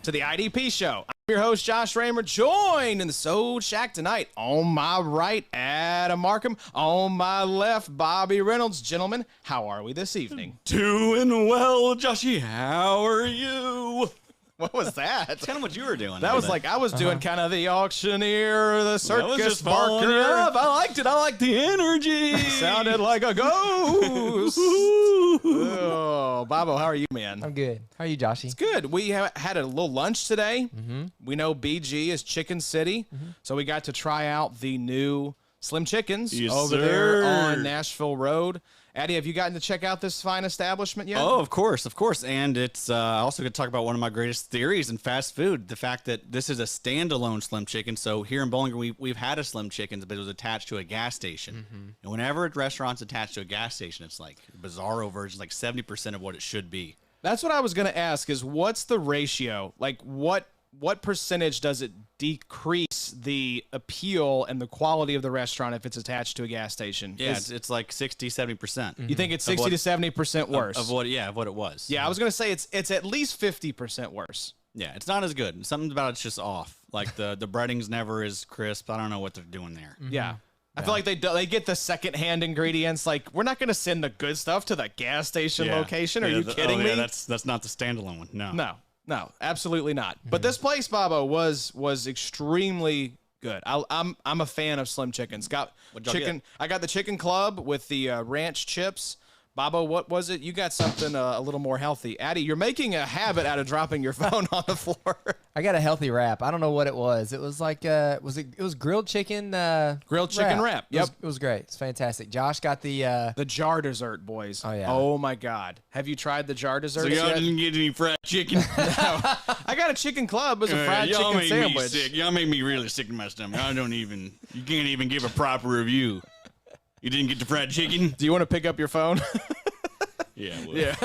to the IDP show. I'm your host, Josh Raymer, joined in the Sode Shack tonight. On my right, Adam Markham. On my left, Bobby Reynolds. Gentlemen, how are we this evening? Doing well, Joshy. How are you? What was that? That's kind of what you were doing. That was like I was doing kind of the auctioneer, the circus barker. I liked it. I liked the energy. Sounded like a ghost. Oh, Bobo, how are you, man? I'm good. How are you, Joshy? It's good. We had a little lunch today. We know BG is Chicken City, so we got to try out the new Slim Chickens over there on Nashville Road. Addie, have you gotten to check out this fine establishment yet? Oh, of course. And it's also going to talk about one of my greatest theories in fast food, the fact that this is a standalone Slim Chicken. So here in Bowling Green, we've had a Slim Chickens, but it was attached to a gas station. And whenever a restaurant's attached to a gas station, it's like a bizarro version, like 70% of what it should be. That's what I was going to ask is what's the ratio? Like what percentage does it decrease the appeal and the quality of the restaurant if it's attached to a gas station? Yeah, it's like 60-70%. You think it's 60 to 70% worse? Of what it was. Yeah, I was going to say it's at least 50% worse. Yeah, it's not as good. Something about it's just off. Like the breading's never as crisp. I don't know what they're doing there. Yeah. I feel like they get the second-hand ingredients. Like, we're not going to send the good stuff to the gas station location. Are you kidding me? That's not the standalone one. No, absolutely not. But this place, Bobo, was extremely good. I'm a fan of Slim Chickens. I got the chicken club with the ranch chips. Bobo, what was it? You got something a little more healthy. Addie, you're making a habit out of dropping your phone on the floor. I got a healthy wrap. I don't know what it was. It was like it was grilled chicken chicken wrap. Yep. It was great. It's fantastic. Josh got the jar dessert, boys. Oh yeah. Oh my God. Have you tried the jar dessert? So y'all didn't get any fried chicken? No. I got a chicken club. It was a fried chicken sandwich. Me sick. Y'all make me really sick in my stomach. You can't even give a proper review. You didn't get the fried chicken? Do you want to pick up your phone? Yeah. Yeah.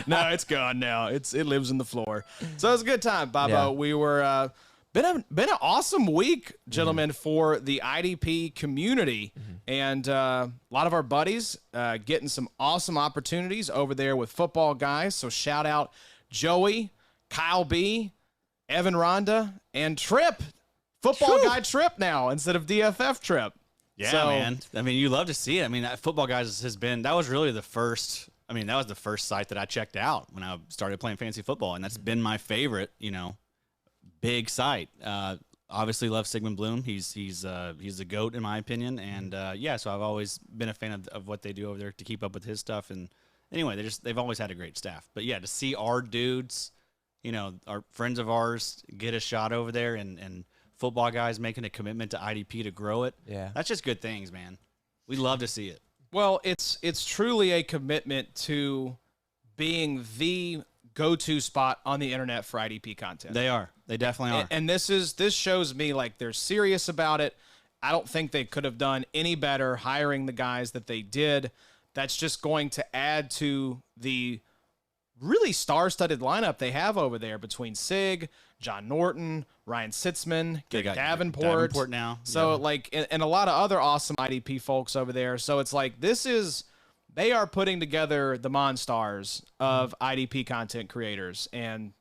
No, it's gone now. It lives in the floor. So it was a good time, Bobo. Yeah. We were been an awesome week, gentlemen, for the IDP community, and a lot of our buddies getting some awesome opportunities over there with Footballguys. So shout out Joey, Kyle B, Evan Ronda, and Trip. Football Guy Trip now instead of DFF Trip. Yeah, man. I mean, you love to see it. I mean, Footballguys has been, that was really the first, that was the first site that I checked out when I started playing fantasy football, and that's been my favorite, big site. Obviously love Sigmund Bloom. He's the GOAT in my opinion, and so I've always been a fan of what they do over there to keep up with his stuff. And anyway, they've always had a great staff. But yeah, to see our dudes, our friends of ours get a shot over there, and Footballguys making a commitment to IDP to grow it. Yeah. That's just good things, man. We love to see it. Well, it's truly a commitment to being the go-to spot on the internet for IDP content. They are. They definitely are. And this shows me like they're serious about it. I don't think they could have done any better hiring the guys that they did. That's just going to add to the really star-studded lineup they have over there between Sig, John Norton, Ryan Sitzman, Davenport now. So and a lot of other awesome IDP folks over there. So it's like they are putting together the Monstars of IDP content creators, and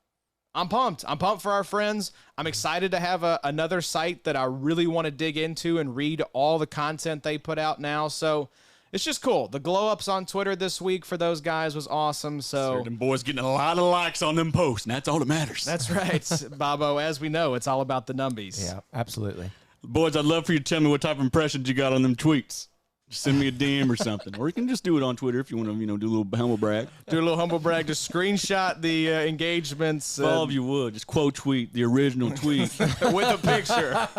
I'm pumped. I'm pumped for our friends. I'm excited to have another site that I really want to dig into and read all the content they put out now. So it's just cool. The glow-ups on Twitter this week for those guys was awesome. So them boys getting a lot of likes on them posts, and that's all that matters. That's right, Bobo. As we know, it's all about the numbies. Yeah, absolutely. Boys, I'd love for you to tell me what type of impressions you got on them tweets. Just send me a DM or something. Or you can just do it on Twitter if you want to, do a little humble brag. Do a little humble brag. Just screenshot the engagements. All of you would. Just quote tweet the original tweet. With a picture.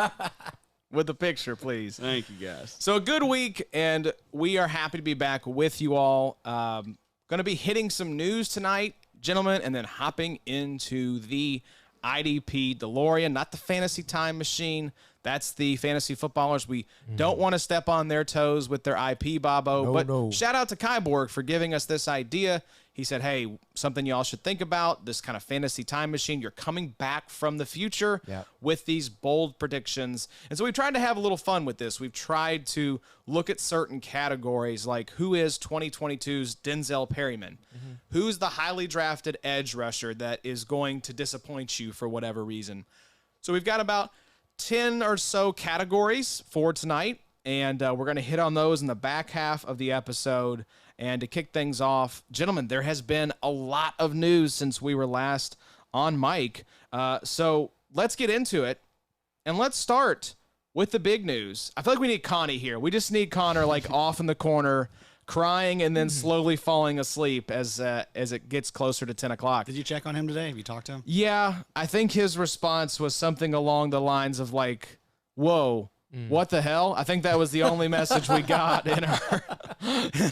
With a picture, please. Thank you, guys. So a good week, and we are happy to be back with you all. Going to be hitting some news tonight, gentlemen, and then hopping into the IDP DeLorean, not the fantasy time machine. That's the fantasy footballers. We don't want to step on their toes with their IP, Bobo. Shout out to Kyborg for giving us this idea. He said, hey, something y'all should think about, this kind of fantasy time machine. You're coming back from the future with these bold predictions. And so we've tried to have a little fun with this. We've tried to look at certain categories like who is 2022's Denzel Perryman? Who's the highly drafted edge rusher that is going to disappoint you for whatever reason? So we've got about 10 or so categories for tonight, and we're going to hit on those in the back half of the episode. And to kick things off, gentlemen, there has been a lot of news since we were last on mic. So let's get into it. And let's start with the big news. I feel like we need Connie here. We just need Connor like off in the corner, crying and then slowly falling asleep as it gets closer to 10 o'clock. Did you check on him today? Have you talked to him? Yeah, I think his response was something along the lines of like, whoa. What the hell? I think that was the only message we got in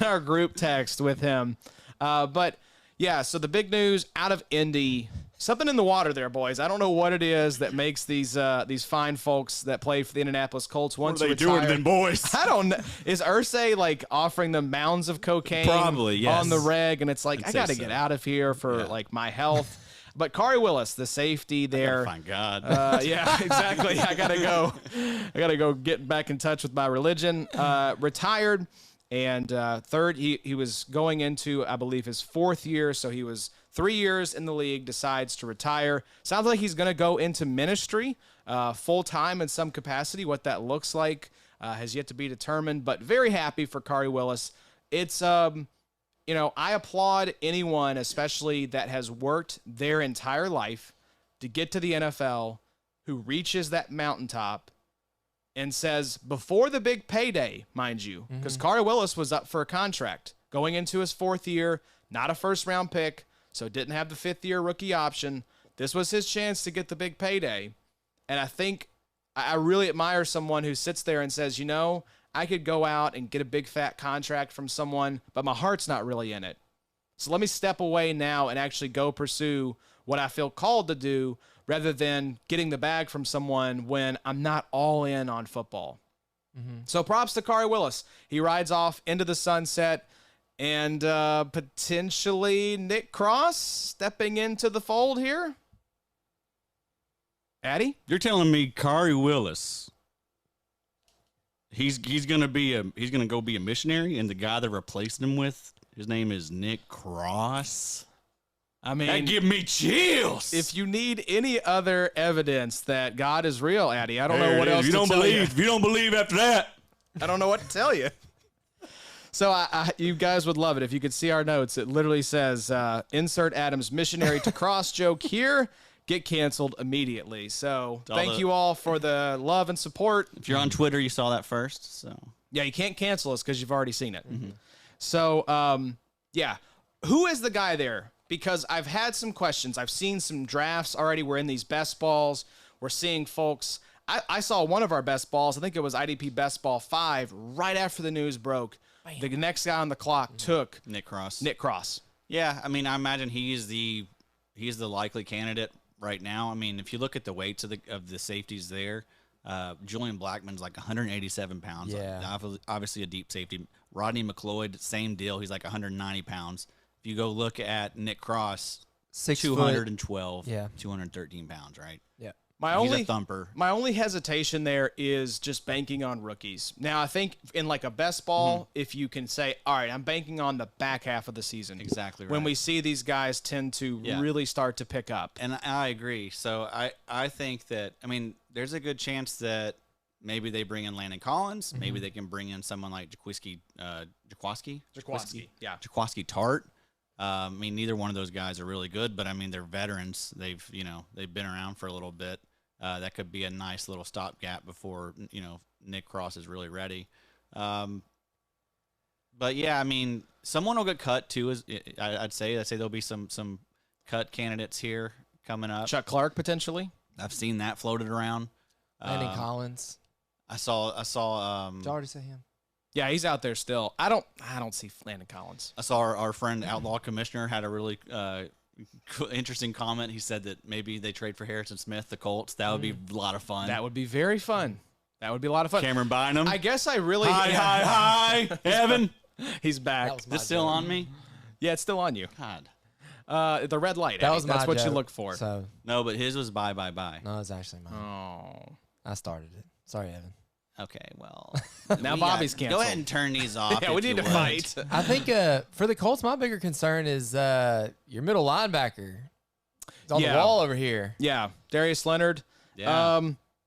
our group text with him. But yeah, so the big news out of Indy, something in the water there, boys. I don't know what it is that makes these fine folks that play for the Indianapolis Colts want to retire. What are they doing then, boys? I don't know. Is Irsay like offering them mounds of cocaine Probably, yes. on the reg? And it's like, I got to so. get out of here for like my health. But Khari Willis, the safety there. Thank God. Yeah, exactly. I gotta go get back in touch with my religion. Retired, and third, he was going into, I believe, his fourth year. So he was 3 years in the league, decides to retire. Sounds like he's gonna go into ministry full time in some capacity. What that looks like has yet to be determined. But very happy for Khari Willis. It's you know, I applaud anyone, especially that has worked their entire life to get to the NFL, who reaches that mountaintop and says, before the big payday, mind you, because Khari Willis was up for a contract going into his fourth year, not a first-round pick, so didn't have the fifth-year rookie option. This was his chance to get the big payday. And I think I really admire someone who sits there and says, you know, I could go out and get a big fat contract from someone, but my heart's not really in it. So let me step away now and actually go pursue what I feel called to do rather than getting the bag from someone when I'm not all in on football. So props to Khari Willis. He rides off into the sunset, and potentially Nick Cross stepping into the fold here. Addy? You're telling me Khari Willis, he's gonna go be a missionary, and the guy they're replacing him with, his name is Nick Cross. I mean, that give me chills. If you need any other evidence that God is real, Addy, I don't know what else to tell you. If you don't believe after that, I don't know what to tell you. So you guys would love it. If you could see our notes, it literally says, insert Adam's missionary to cross joke here. Get canceled immediately. So thank you all for the love and support. If you're on Twitter, you saw that first. So yeah, you can't cancel us because you've already seen it. So yeah, who is the guy there? Because I've had some questions. I've seen some drafts already. We're in these best balls. We're seeing folks. I saw one of our best balls. I think it was IDP Best Ball 5 right after the news broke. Bam. The next guy on the clock took Nick Cross. Nick Cross. Yeah, I mean, I imagine he's the likely candidate right now. I mean, if you look at the weights of the safeties there, Julian Blackmon's like 187 pounds. Yeah. Obviously a deep safety. Rodney McLeod, same deal. He's like 190 pounds. If you go look at Nick Cross, 212, 213 pounds, right? Yeah. He's a thumper. My only hesitation there is just banking on rookies. Now, I think in like a best ball, if you can say, all right, I'm banking on the back half of the season. Exactly right. When we see these guys tend to really start to pick up. And I agree. So I think that, I mean, there's a good chance that maybe they bring in Landon Collins. Maybe they can bring in someone like Jaquiski Tart. I mean, neither one of those guys are really good, but I mean, they're veterans. They've been around for a little bit. That could be a nice little stopgap before, Nick Cross is really ready. But yeah, I mean, someone will get cut too. I'd say there'll be some cut candidates here coming up. Chuck Clark potentially. I've seen that floated around. Landon Collins. I saw. Did you already say him? Yeah, he's out there still. I don't see Landon Collins. I saw our friend Outlaw Commissioner had a really interesting comment. He said that maybe they trade for Harrison Smith, the Colts. That would be a lot of fun. That would be very fun. That would be a lot of fun. Cameron Bynum. I guess I really... Hi, Evan. He's back. Is this still on me? Yeah, it's still on you. God. The red light. That Eddie. was my That's what you joke, look for. So No, but his was bye. no, it was actually mine. Oh. I started it. Sorry, Evan. Okay, well. Now we Bobby's got- canceled. Go ahead and turn these off. Yeah, we if need you to would. fight. I think for the Colts, my bigger concern is your middle linebacker. It's on the wall over here. Yeah, Darius Leonard. Yeah.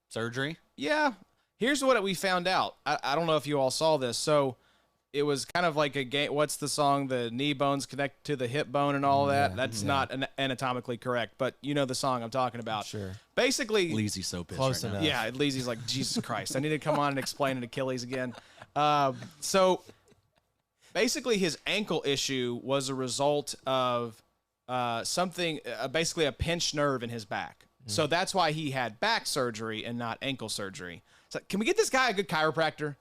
Surgery. Yeah. Here's what we found out. I don't know if you all saw this. So it was kind of like a game. What's the song? The knee bones connect to the hip bone and all that. That's not anatomically correct, but you know the song I'm talking about. Sure. Basically, Leezy so pissed Close right now. enough. yeah, Leezy's like, Jesus Christ. I need to come on and explain an Achilles again. So basically his ankle issue was a result of something, basically a pinched nerve in his back. So that's why he had back surgery and not ankle surgery. So can we get this guy a good chiropractor?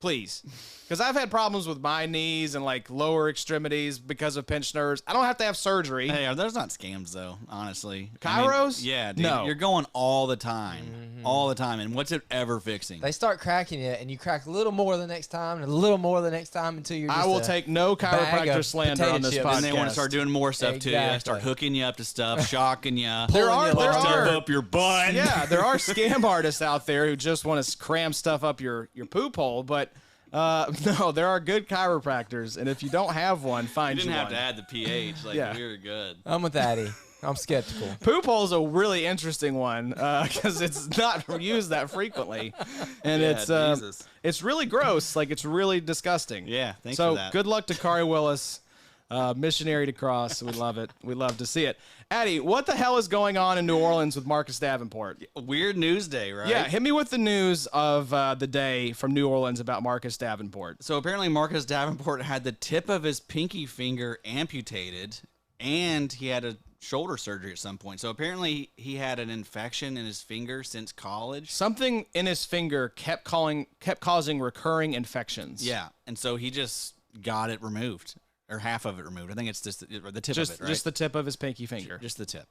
Please. Because I've had problems with my knees and like lower extremities because of pinched nerves. I don't have to have surgery. Hey, are those not scams though? Honestly, Chiros? Yeah, dude. No. You're going all the time, all the time, and what's it ever fixing? They start cracking it, and you crack a little more the next time, and a little more the next time until you're just I will a take no bag chiropractor of slander potato on this chips. podcast. And they want to start doing more stuff to you, Exactly. start hooking you up to stuff, shocking you, There are stuff up your butt. Yeah, there are scam artists out there who just want to cram stuff up your poop hole, but no, there are good chiropractors, and if you don't have one, find You you, didn't have one. to add the pH. Like Yeah. we were good. I'm with Addy. I'm skeptical. Poop hole is a really interesting one because it's not used that frequently, and Yeah, Jesus. it's really gross. Like it's really disgusting. Yeah, thanks so for that. good luck to Khari Willis, missionary to cross. We love it. We love to see it. Addy, what the hell is going on in New Orleans with Marcus Davenport? Weird news day, right? Yeah, hit me with the news of the day from New Orleans about Marcus Davenport. So apparently Marcus Davenport had the tip of his pinky finger amputated, and he had a shoulder surgery at some point. So apparently he had an infection in his finger since college. Something in his finger kept causing recurring infections. Yeah, and so he just got it removed, or half of it removed. I think it's just the tip just of it, right? just the tip of his pinky finger, Just the tip.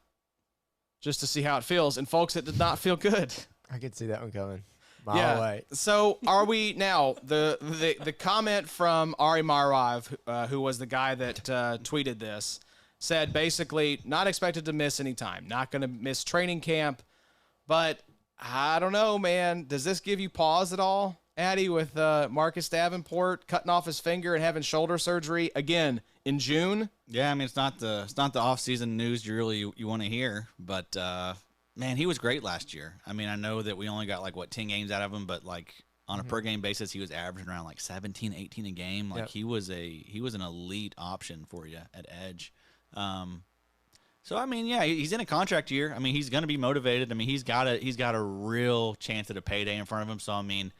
just to see how it feels. And folks, it did not feel good. I could see that one coming. Mile away. So are we now? The comment from Ari Marov, who was the guy that tweeted this, said basically not expected to miss any time, not going to miss training camp. But I don't know, man. Does this give you pause at all, Addy, with Marcus Davenport cutting off his finger and having shoulder surgery again in June? Yeah, I mean it's not the off-season news you want to hear, but man, he was great last year. I mean, I know that we only got like 10 games out of him, but like on a per game basis, he was averaging around like 17, 18 a game. Like he was an elite option for you at edge. So I mean, yeah, he's in a contract year. I mean, he's going to be motivated. I mean, he's got a real chance at a payday in front of him. So I mean,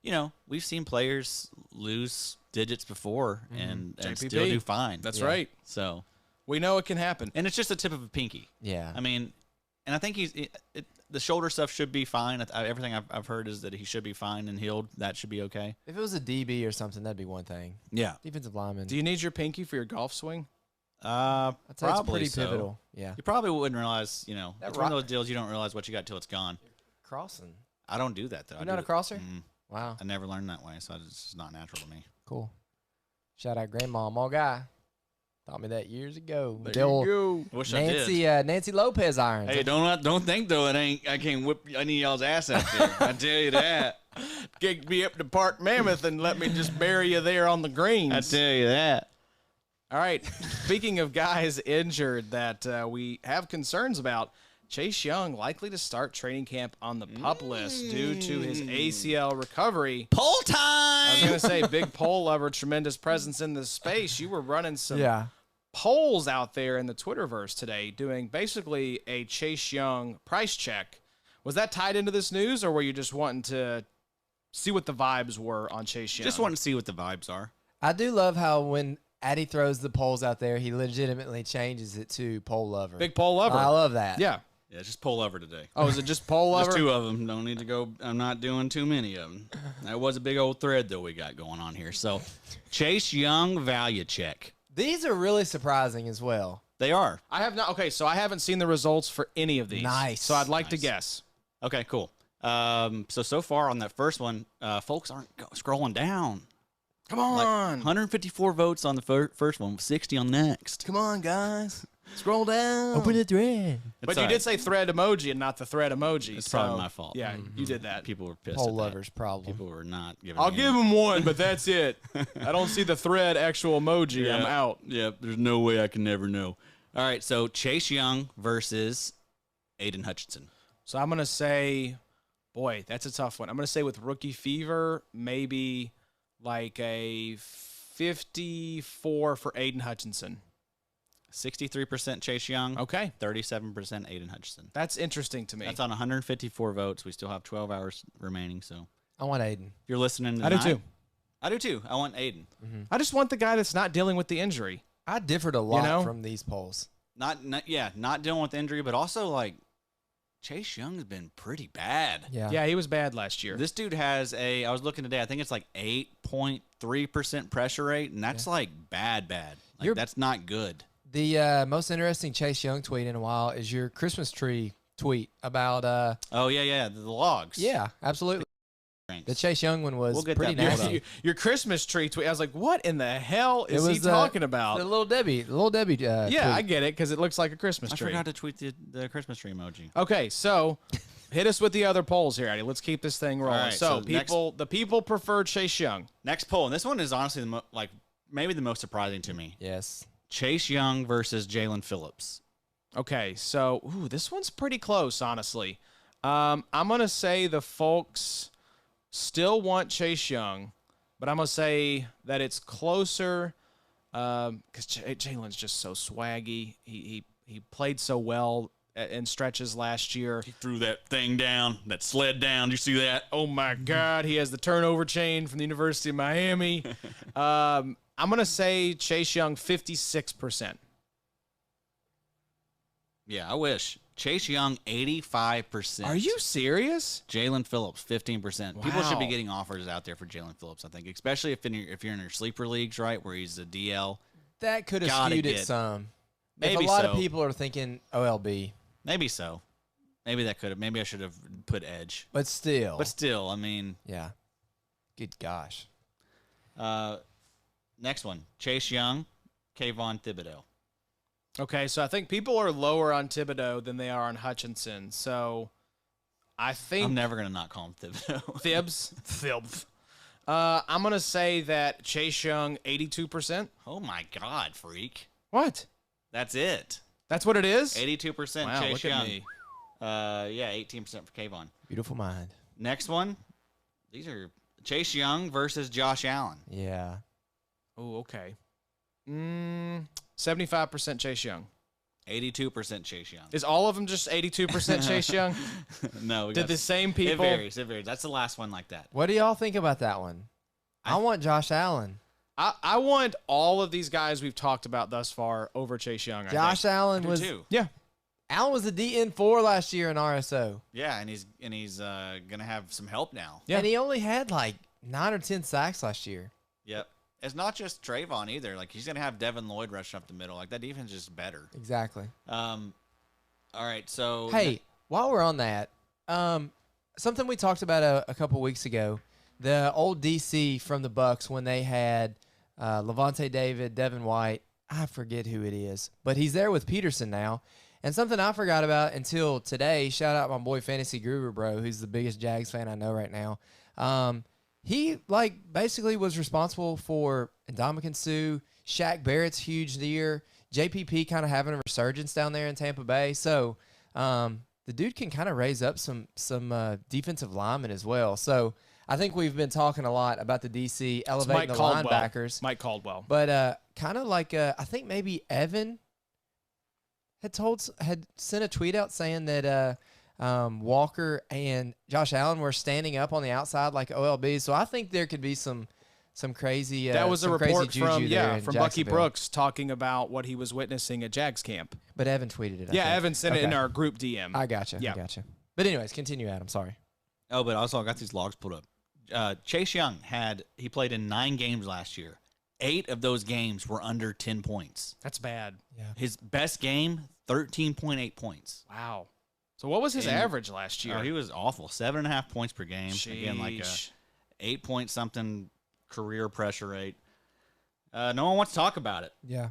you know, we've seen players lose digits before and JPP. still do fine. That's right. So, We know it can happen. and it's just the tip of a pinky. Yeah. I mean, and I think the shoulder stuff should be fine. Everything I've heard is that he should be fine and healed. That should be okay. If it was a DB or something, that'd be one thing. Yeah. Defensive lineman. Do you need your pinky for your golf swing? I'd say it's Probably pretty so. pivotal. Yeah. You probably wouldn't realize, you know, That it's one of rock- those deals you don't realize what you got till it's gone. Crossing. I don't do that though. You're I not do a crosser? Mm, Wow. I never learned that way, so it's just not natural to me. Cool. Shout out Grandma, all guy. Taught me that years ago. There The old you Wish I did. Nancy Lopez irons. Hey, don't think though I can't whip any of y'all's ass out there. I tell you that. Get me up to Park Mammoth and let me just bury you there on the greens. I tell you that. All right. Speaking of guys injured that we have concerns about, Chase Young likely to start training camp on the PUP list due to his ACL recovery. Poll I was time. going to say, big poll lover, tremendous presence in the space. You were running some polls out there in the Twitterverse today doing basically a Chase Young price check. Was that tied into this news, or were you just wanting to see what the vibes were on Chase Young? Just want to see what the vibes are. I do love how when Addy throws the polls out there, he legitimately changes it to poll lover. Big poll lover. I love that. Yeah. Yeah, just pull over today. Oh, is it just poll lover? Just 2 of them. Don't need to go. I'm not doing too many of them. That was a big old thread that we got going on here. So, Chase Young value check. These are really surprising as well. They are. I have not. Okay, so I haven't seen the results for any of these. Nice. So I'd like to Nice. guess. Okay, cool. So far on that first one, folks aren't scrolling down. Come on. 154 votes on the first one, 60 on next. Come on, guys. Scroll down. Open the thread. But you did say thread emoji and not the thread emoji. It's probably my fault. Yeah, you did that. People were pissed. Poll at that. lovers problem. People were not giving. I'll give him one, but that's it. I don't see the thread actual emoji. I'm out. Yep. There's no way I can never know. All right. So Chase Young versus Aiden Hutchinson. So I'm gonna say, boy, that's a tough one. I'm gonna say with rookie fever, maybe like a 54 for Aiden Hutchinson. 63% Chase Young. Okay. 37% Aiden Hutchinson. That's interesting to me. That's on 154 votes. We still have 12 hours remaining. So I want Aiden. if you're listening tonight, I do too. I do too. I want Aiden. I just want the guy that's not dealing with the injury. I differed a lot know? from these polls. Not dealing with injury, but also like Chase Young's been pretty bad. Yeah, he was bad last year. This dude has I was looking today, I think it's like 8.3% pressure rate, and that's like bad. Like that's not good. The most interesting Chase Young tweet in a while is your Christmas tree tweet about Oh yeah, the logs. yeah, absolutely. The Chase Young one was We'll get pretty that pulled nasty. up. Your Christmas tree tweet. I was like, what in the hell is he the- talking about? The little Debbie Yeah, tweet. I get it because it looks like a Christmas I tree. forgot to tweet the Christmas tree emoji. Okay, so hit us with the other polls here, Eddie. Let's keep this thing rolling. All right, so so the people prefer Chase Young. Next poll, and this one is honestly maybe the most surprising to me. Yes. Chase Young versus Jalen Phillips. Okay, so this one's pretty close, honestly. I'm gonna say the folks still want Chase Young, but I'm gonna say that it's closer because Jalen's just so swaggy. He played so well in stretches last year. He threw that thing down, that sled down. Did you see that? Oh my God, he has the turnover chain from the University of Miami. I'm gonna say Chase Young 56%. Yeah, I wish. Chase Young, 85%. Are you serious? Jalen Phillips, 15%. People should be Wow. getting offers out there for Jalen Phillips, I think, especially if you're in your sleeper leagues, right, where he's a DL. That could have Gotta skewed it get- some. Maybe if a lot so. of people are thinking OLB, Maybe so. Maybe that could have. Maybe I should have put edge. but still. But still, I mean, yeah. Good gosh. next one. Chase Young, Kayvon Thibodeau. Okay, so I think people are lower on Thibodeau than they are on Hutchinson. So I think I'm never going to not call him Thibodeau. Thibs. I'm going to say that Chase Young, 82%. Oh, my God, freak. What? That's it. That's what it is? 82% Wow, Chase look Young. at me. Yeah, 18% for Kayvon. Beautiful mind. Next one. These are Chase Young versus Josh Allen. Yeah. Oh, okay. 75% Chase Young. 82% Chase Young. Is all of them just 82% Chase Young? No. We Did got the same It people? varies. It varies. That's the last one like that. What do y'all think about that one? I want Josh Allen. I want all of these guys we've talked about thus far over Chase Young. Josh Allen I do was too. Yeah. Allen was the DN4 last year in RSO. Yeah, and he's gonna have some help now. Yeah. And he only had like 9 or 10 sacks last year. Yep. It's not just Trayvon either. Like he's gonna have Devin Lloyd rushing up the middle. Like that defense is just better. Exactly. All right. So Hey, while we're on that, something we talked about a couple weeks ago, the old DC from the Bucks when they had Levante David, Devin White, I forget who it is, but he's there with Peterson now. And something I forgot about until today, shout out my boy Fantasy Guru, bro, who's the biggest Jags fan I know right now. He basically was responsible for Ndamukong Suh, Shaq Barrett's huge year, JPP kind of having a resurgence down there in Tampa Bay. So the dude can kind of raise up some defensive linemen as well. So I think we've been talking a lot about the DC elevating the linebackers. Mike Caldwell. But kind of like I think maybe Evan had sent a tweet out saying that Walker and Josh Allen were standing up on the outside like OLB. So I think there could be some crazy. That was a some crazy report juju from there in from Bucky Jacksonville. Brooks talking about what he was witnessing at Jags camp. But Evan tweeted it. I Yeah, think. Evan sent it in Okay. our group DM. I gotcha. Yeah. I gotcha. But anyways, continue, Adam. Sorry. Oh, but also I got these logs pulled up. Chase Young he played in 9 games last year. 8 of those games were under 10 points. That's bad. Yeah. His best game, 13.8 points. Wow. So what was his And- average last year? Oh, he was awful. 7.5 points per game. Again, like a Sheesh. 8 point something career pressure rate. No one wants to talk about it. Yeah.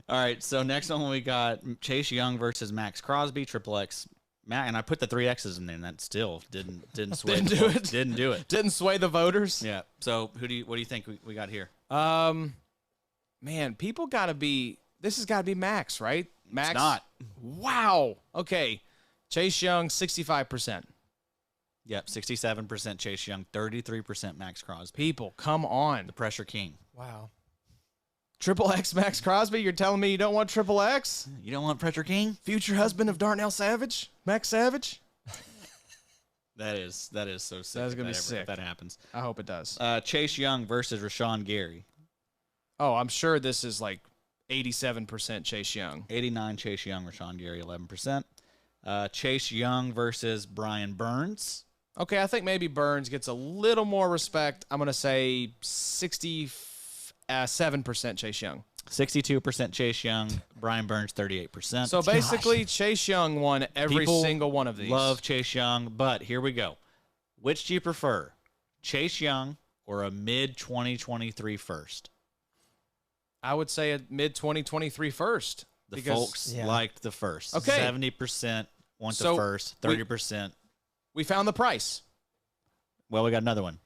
All right, so next one we got Chase Young versus Max Crosby, Triple X. And I put the 3 X's in there, and that still didn't sway. Didn't the do vote. it. Didn't do it. Didn't sway the voters. Yeah. So what do you think we got here? Man, people gotta be. This has got to be Max, right? Max. It's not. Wow. Okay. Chase Young, 65%. Yep, 67% Chase Young, 33% Max Crosby. People, come on. The pressure king. Wow. Triple X Max Crosby, you're telling me you don't want Triple X? You don't want pressure king? Future husband of Darnell Savage? Max Savage? That is so sick. That's gonna be if sick. that happens. I hope it does. Chase Young versus Rashawn Gary. Oh, I'm sure this is like 87% Chase Young. 89 Chase Young, Rashawn Gary, 11%. Chase Young versus Brian Burns. Okay, I think maybe Burns gets a little more respect. I'm going to say 67% Chase Young. 62% Chase Young, Brian Burns, 38%. So basically, Chase Young won every People single one of these. love Chase Young, but here we go. Which do you prefer, Chase Young or a mid-2023 first? I would say a mid-2023 first. The folks liked the first. Okay. 70% want the So first, 30%. We found the price. Well, we got another one.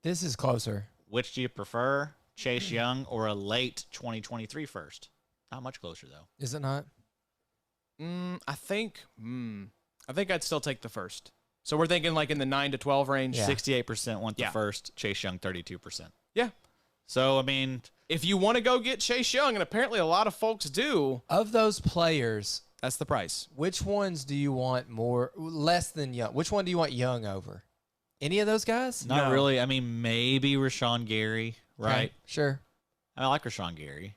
This is closer. Which do you prefer, Chase Young or a late 2023 first? Not much closer, though. Is it not? I think I'd still take the first. So we're thinking like in the 9 to 12 range. Yeah. 68% want the first, Chase Young, 32%. Yeah. So, I mean, if you want to go get Chase Young, and apparently a lot of folks do, Of those players, that's the price. which ones do you want less than Young? Which one do you want Young over? Any of those guys? not No. really. I mean, maybe Rashawn Gary, right? Okay, sure. I like Rashawn Gary,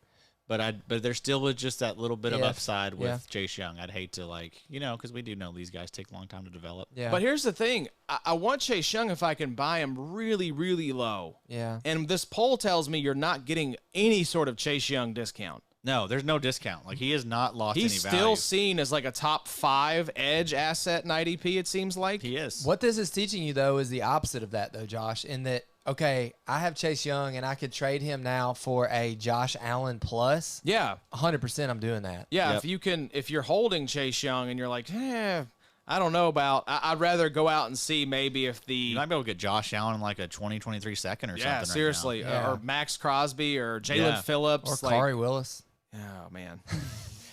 but there still was just that little bit of Yeah. upside with Yeah. Chase Young. I'd hate to because we do know these guys take a long time to develop. Yeah. But here's the thing. I want Chase Young if I can buy him really, really low. Yeah. And this poll tells me you're not getting any sort of Chase Young discount. No, there's no discount. Like, he has not lost He's any still value. seen as like a top 5 edge asset in IDP, it seems like. He is. What this is teaching you, though, is the opposite of that, though, Josh, in that, okay, I have Chase Young, and I could trade him now for a Josh Allen plus. Yeah. 100% I'm doing that. Yeah, Yep. if you're holding Chase Young and you're like, I don't know about, I'd rather go out and see maybe if You might be able to get Josh Allen in like a 2023 second or something. yeah, right seriously, now. Yeah. or Max Crosby or Jalen Yeah. Phillips. Or like, Khari Willis. oh, man.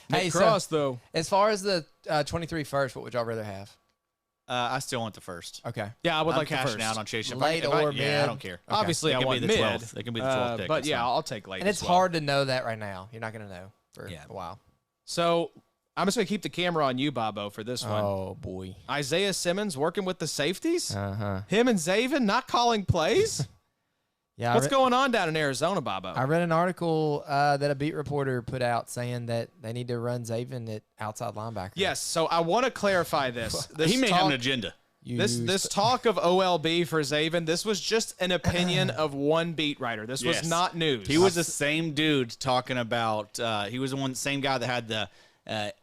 Hey, Nick so- Cross, though. As far as the 23 first, what would y'all rather have? I still want the first. Okay. Yeah, I would I'm like the cashing first. out on Chase Young. Late If I- or Yeah, I mid? don't care. Obviously, It I can want be the mid. 12th. It can be the 12th pick. But That's yeah, fine. I'll take late. And it's as well. hard to know that right now. You're not going to know for Yeah. a while. So I'm just going to keep the camera on you, Bobo, for this one. Oh, boy. Isaiah Simmons working with the safeties. Uh-huh. Him and Zaven not calling plays. Yeah, What's going on down in Arizona, Bobo? I read an article that a beat reporter put out saying that they need to run Zaven at outside linebacker. Yes, so I want to clarify this. He may have talk- an agenda. This talk of OLB for Zaven, this was just an opinion of one beat writer. This was Yes. not news. He was the same dude talking about. He was the same guy that had the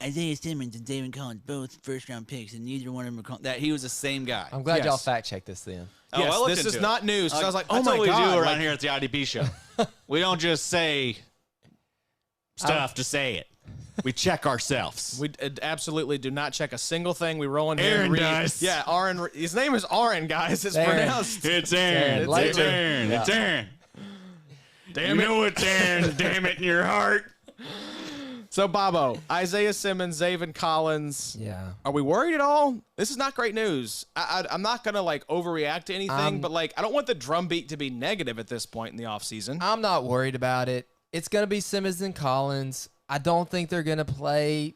Isaiah Simmons and David Collins, both first-round picks, and neither one of them that he was the same guy. I'm glad Yes. y'all fact-checked this then. Yes, I looked this into is it. not news. 'Cause I was like, oh That's my what we God. do around like- here at the IDP show. We don't just say stuff to say it. We check ourselves. We absolutely do not check a single thing. We roll in here Aaron and read. does. Yeah, Aaron. His name is Aaron, guys. It's Aaron. pronounced. It's Aaron. Lately. It's Aaron. It's Aaron. Damn you it. know it's Aaron. Damn it in your heart. So, Bobo, Isaiah Simmons, Zaven Collins. Yeah. Are we worried at all? This is not great news. I'm not going to like overreact to anything, but like I don't want the drumbeat to be negative at this point in the offseason. I'm not worried about it. It's going to be Simmons and Collins. I don't think they're going to play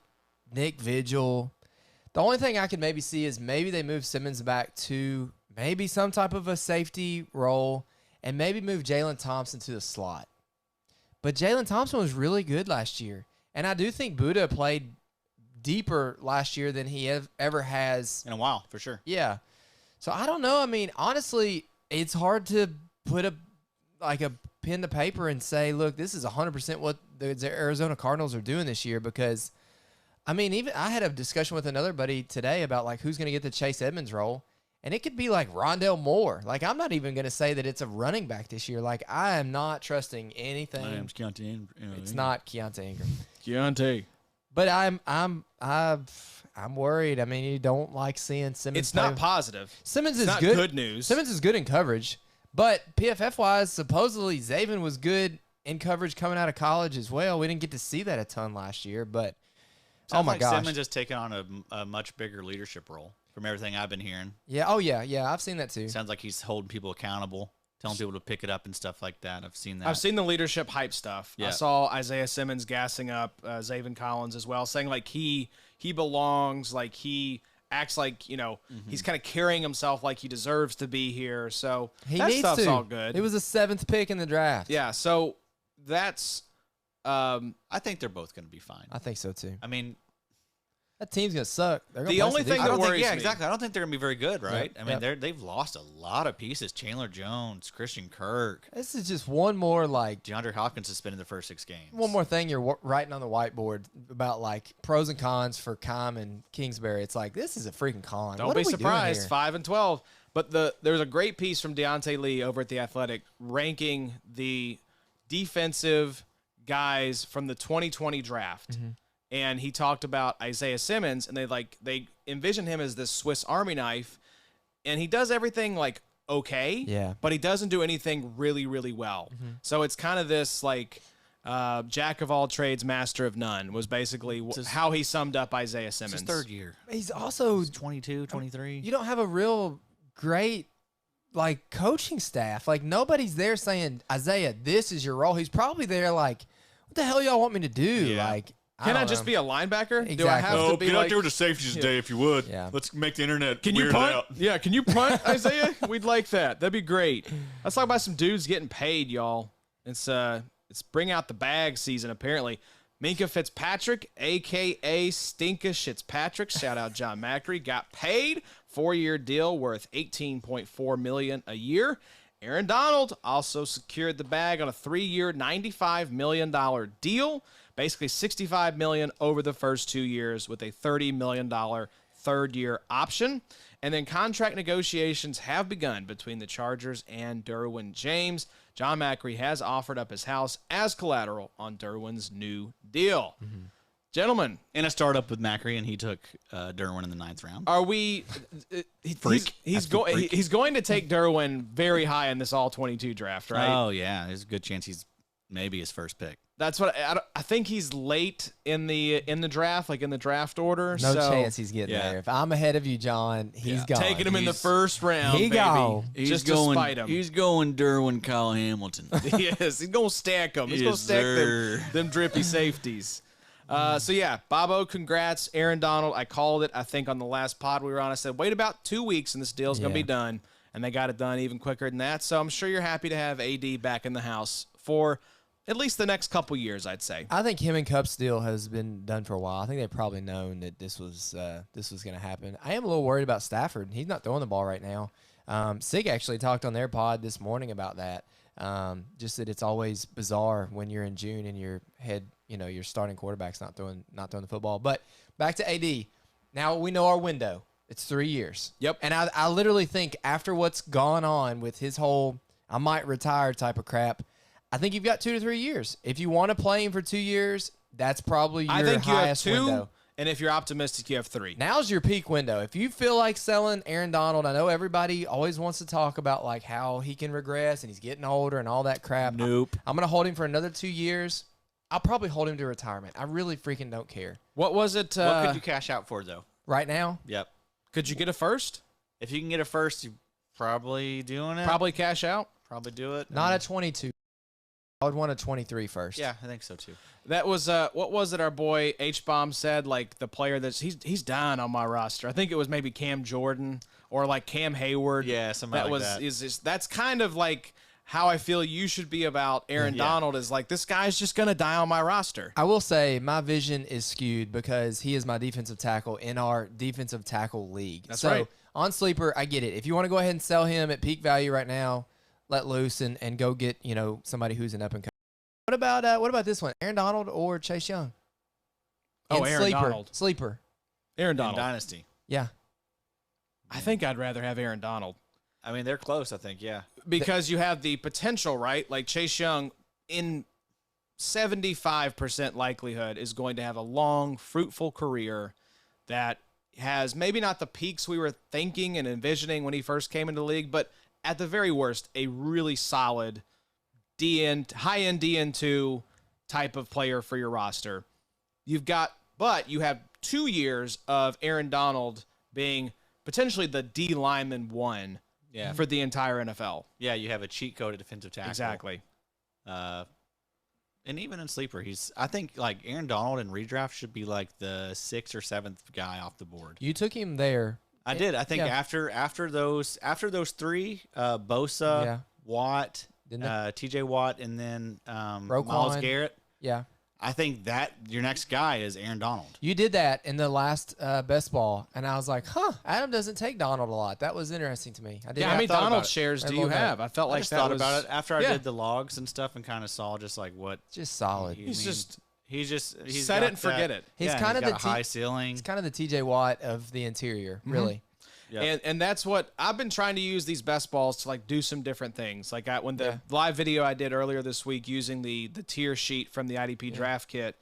Nick Vigil. The only thing I could maybe see is maybe they move Simmons back to maybe some type of a safety role and maybe move Jalen Thompson to the slot. But Jalen Thompson was really good last year. And I do think Buddha played deeper last year than he ever has. In a while, for sure. Yeah. So I don't know. I mean, honestly, it's hard to put a pen to paper and say, look, this is 100% what the Arizona Cardinals are doing this year because, I mean, even I had a discussion with another buddy today about like who's going to get the Chase Edmunds role. And it could be like Rondale Moore. Like, I'm not even going to say that it's a running back this year. Like, I am not trusting anything. My name's Keontae Ingram. It's not Keontae Ingram. Keontae. But I'm worried. I mean, you don't like seeing Simmons. It's not positive. Simmons It's is not good. good news. Simmons is good in coverage, but PFF wise, supposedly Zaven was good in coverage coming out of college as well. We didn't get to see that a ton last year, but oh my gosh, Simmons has taken on a much bigger leadership role from everything I've been hearing. yeah, oh yeah, I've seen that too. Sounds like he's holding people accountable, telling people to pick it up and stuff like that. I've seen that. I've seen the leadership hype stuff. Yeah. I saw Isaiah Simmons gassing up Zaven Collins as well, saying like he belongs, like he acts like, you know, he's kind of carrying himself like he deserves to be here. So He that needs stuff's to. all good. It was a 7th pick in the draft. Yeah, so that's I think they're both going to be fine. I think so too. I mean, That team's gonna suck. They're gonna The play only some thing defense. that worries me. exactly. I don't think they're going to be very good, right? Yep, I mean, yep. they've lost a lot of pieces. Chandler Jones, Christian Kirk, This is just one more like DeAndre Hopkins suspended the first 6 games. one more thing you're writing on the whiteboard about like pros and cons for Kime and Kingsbury. It's like this is a freaking con. Don't What be are we doing surprised, here? 5-12. But there's a great piece from Deontay Lee over at The Athletic ranking the defensive guys from the 2020 draft. And he talked about Isaiah Simmons, and they envision him as this Swiss Army knife, and he does everything like okay, Yeah. but he doesn't do anything really, really well. So it's kind of this like jack of all trades, master of none was basically how he summed up Isaiah It's Simmons. his 3rd year. He's also 22, 23. you don't have a real great like coaching staff. Like nobody's there saying, Isaiah, this is your role. He's probably there like, what the hell y'all want me to do? Yeah. Like Can I don't just know. be a linebacker? Do I Exactly. have No, to be like? the safeties today if you would. Yeah. Let's make the internet Can you punt? Yeah, can you punt, Isaiah? We'd like that. That'd be great. Let's talk about some dudes getting paid, y'all. It's bring out the bag season apparently. Minkah Fitzpatrick, aka Stinka Fitzpatrick, shout out John Macri, got paid 4-year deal worth $18.4 million a year. Aaron Donald also secured the bag on a 3-year, $95 million deal. Basically $65 million over the first 2 years with a $30 million 3rd-year option. And then contract negotiations have begun between the Chargers and Derwin James. John Macri has offered up his house as collateral on Derwin's new deal. Gentlemen, In a startup with Macri, and he took Derwin in the 9th round. are we? Freak. He's Absolute freak. He's going to take Derwin very high in this all-22 draft, right? Oh, yeah. There's a good chance he's maybe his first pick. That's what I think. He's late in the draft, like in the draft order. No so chance he's getting yeah. there. If I'm ahead of you, John, he's gone. taking him in the He's- 1st round. He baby, gone. just to spite him. He's going Derwin Kyle Hamilton. Yes, he's gonna stack them. He's gonna Yes, stack sir. them drippy safeties. So yeah, Bobo, congrats, Aaron Donald. I called it. I think on the last pod we were on, I said wait about 2 weeks and this deal's gonna Yeah. be done, and they got it done even quicker than that. So I'm sure you're happy to have AD back in the house for at least the next couple years, I'd say. I think him and Cup's deal has been done for a while. I think they've probably known that this was going to happen. I am a little worried about Stafford. He's not throwing the ball right now. Sig actually talked on their pod this morning about that. Just that it's always bizarre when you're in June and your head, your starting quarterback's not throwing the football. But back to AD. Now we know our window. It's 3 years. Yep. And I literally think after what's gone on with his whole I might retire type of crap, I think you've got 2 to 3 years. If you want to play him for 2 years, that's probably your I think you have highest 2, window. and if you're optimistic, you have 3. Now's your peak window. If you feel like selling Aaron Donald, I know everybody always wants to talk about like how he can regress and he's getting older and all that crap. Nope. I'm going to hold him for another 2 years. I'll probably hold him to retirement. I really freaking don't care. What was it? What could you cash out for, though? Right now, Yep. could you get a first? If you can get a first, you're probably doing it. Probably cash out. Probably do it. not at 22. I would want a 23 first. Yeah, I think so, too. That was what was it? Our boy H-Bomb said like the player that's he's dying on my roster. I think it was maybe Cam Jordan or like Cam Hayward. Yeah, somebody like that. Is just that's kind of like how I feel you should be about Aaron Donald. Is like this guy's just gonna die on my roster. I will say my vision is skewed because he is my defensive tackle in our defensive tackle league. That's so right. On Sleeper, I get it. If you want to go ahead and sell him at peak value right now, let loose and go get somebody who's an up and coming. What about this one? Aaron Donald or Chase Young? Oh, In Aaron Sleeper. Donald. Sleeper. Aaron In Donald. Dynasty. Yeah. I think I'd rather have Aaron Donald. I mean, they're close, I think, yeah. Because you have the potential, right? Like Chase Young, in 75% likelihood, is going to have a long, fruitful career that has maybe not the peaks we were thinking and envisioning when he first came into the league, but at the very worst, a really solid high-end DN2 type of player for your roster. But you have 2 years of Aaron Donald being potentially the D lineman 1 for the entire NFL. Yeah, you have a cheat code at defensive tackle. Exactly. And even in sleeper, I think like Aaron Donald in redraft should be like the 6th or 7th guy off the board. You took him there. I did. I think after those 3, Bosa, Watt, TJ Watt, and then Myles Garrett. Yeah. I think that your next guy is Aaron Donald. You did that in the last best ball, and I was like, Adam doesn't take Donald a lot. That was interesting to me. How many Donald shares do you have? I felt like I thought about it after I did the logs and stuff and kind of saw just like what. Just solid. He's set it and forget it. He's kind of got a high ceiling. He's kind of the TJ Watt of the interior, really. Yep. And that's what I've been trying to use these best balls to like do some different things. Like when the live video I did earlier this week using the tier sheet from the IDP Draft Kit,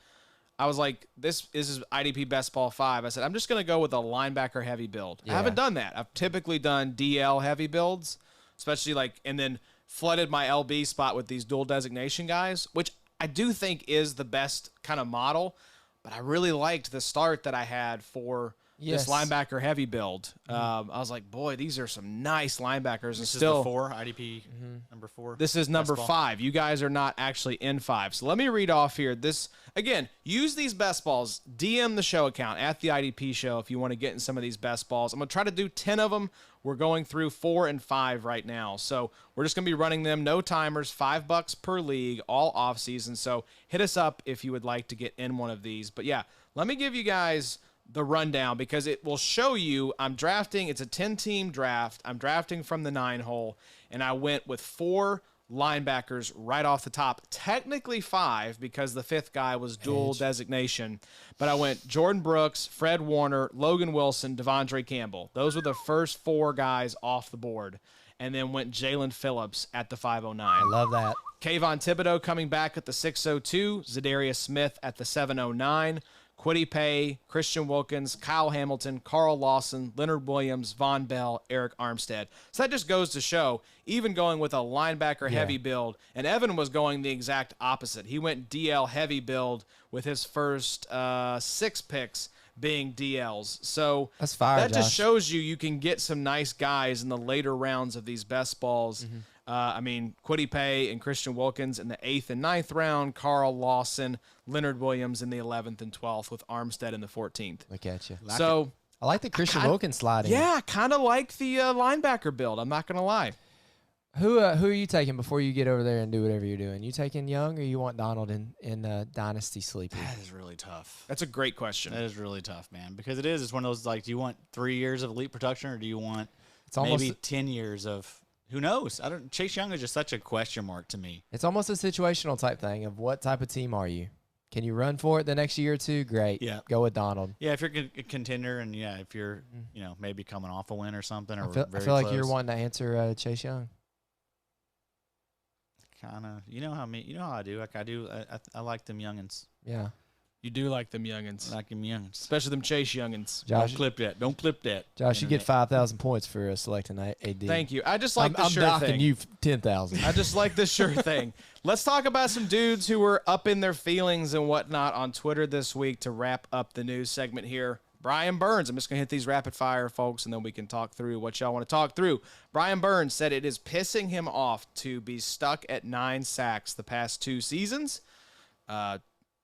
I was like, this is IDP best ball 5. I said, I'm just going to go with a linebacker heavy build. I haven't done that. I've typically done DL heavy builds, especially and then flooded my LB spot with these dual designation guys, which I do think is the best kind of model. But I really liked the start that I had for this linebacker heavy build. I was like, boy, these are some nice linebackers. This and still is the 4, IDP number 4. This is number 5. You guys are not actually in 5. So let me read off here. Again, use these best balls. DM the show account at the IDP show if you want to get in some of these best balls. I'm going to try to do 10 of them. We're going through 4 and 5 right now. So we're just going to be running them, no timers, $5 per league, all off season. So hit us up if you would like to get in one of these. But yeah, let me give you guys the rundown because it will show you I'm drafting. It's a 10-team draft. I'm drafting from the 9 hole, and I went with 4 linebackers right off the top. Technically 5 because the 5th guy was dual designation, but I went Jordan Brooks, Fred Warner, Logan Wilson, Devondre Campbell. Those were the first 4 guys off the board, and then went Jalen Phillips at the 509. I love that. Kayvon Thibodeau coming back at the 602, Zadarius Smith at the 709, Kwity Paye, Christian Wilkins, Kyle Hamilton, Carl Lawson, Leonard Williams, Von Bell, Eric Armstead. So that just goes to show, even going with a linebacker heavy build, and Evan was going the exact opposite. He went DL heavy build with his first 6 picks being DLs. So that's fire, that just shows you can get some nice guys in the later rounds of these best balls. I mean, Kwity Paye and Christian Wilkins in the 8th and 9th round, Carl Lawson, Leonard Williams in the 11th and 12th, with Armstead in the 14th. Look at you. I like the Christian Wilkins sliding. Yeah, kind of like the linebacker build. I'm not going to lie. Who are you taking before you get over there and do whatever you're doing? You taking Young or you want Donald in Dynasty Sleepy? That is really tough. That's a great question. That is really tough, man, because it's one of those, like, do you want 3 years of elite production or do you want maybe 10 years of... Who knows? Chase Young is just such a question mark to me. It's almost a situational type thing of what type of team are you? Can you run for it the next year or two? Great. Yeah. Go with Donald. Yeah, if you're a contender and, if you're, maybe coming off a win or something. Or I feel like you're wanting to answer Chase Young. Kind of. You know how I do. Like I like them youngins. Yeah. You do like them youngins. I like them youngins. Especially them Chase youngins. Josh, don't clip that. Josh, you get 5,000 points for selecting AD. Thank you. I just like the sure thing. I'm docking you 10,000. I just like the sure thing. Let's talk about some dudes who were up in their feelings and whatnot on Twitter this week to wrap up the news segment here. Brian Burns. I'm just going to hit these rapid fire, folks, and then we can talk through what y'all want to talk through. Brian Burns said it is pissing him off to be stuck at 9 sacks the past 2 seasons.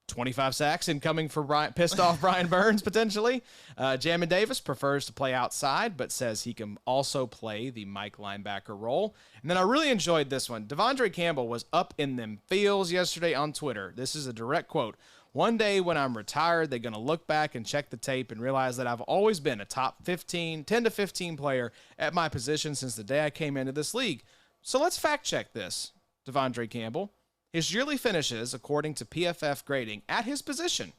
25 sacks incoming for pissed off Brian Burns, potentially. Jamin Davis prefers to play outside, but says he can also play the Mike linebacker role. And then I really enjoyed this one. Devondre Campbell was up in them feels yesterday on Twitter. This is a direct quote. One day when I'm retired, they're going to look back and check the tape and realize that I've always been a top 10 to 15 player at my position since the day I came into this league. So let's fact check this, Devondre Campbell. His yearly finishes, according to PFF grading, at his position,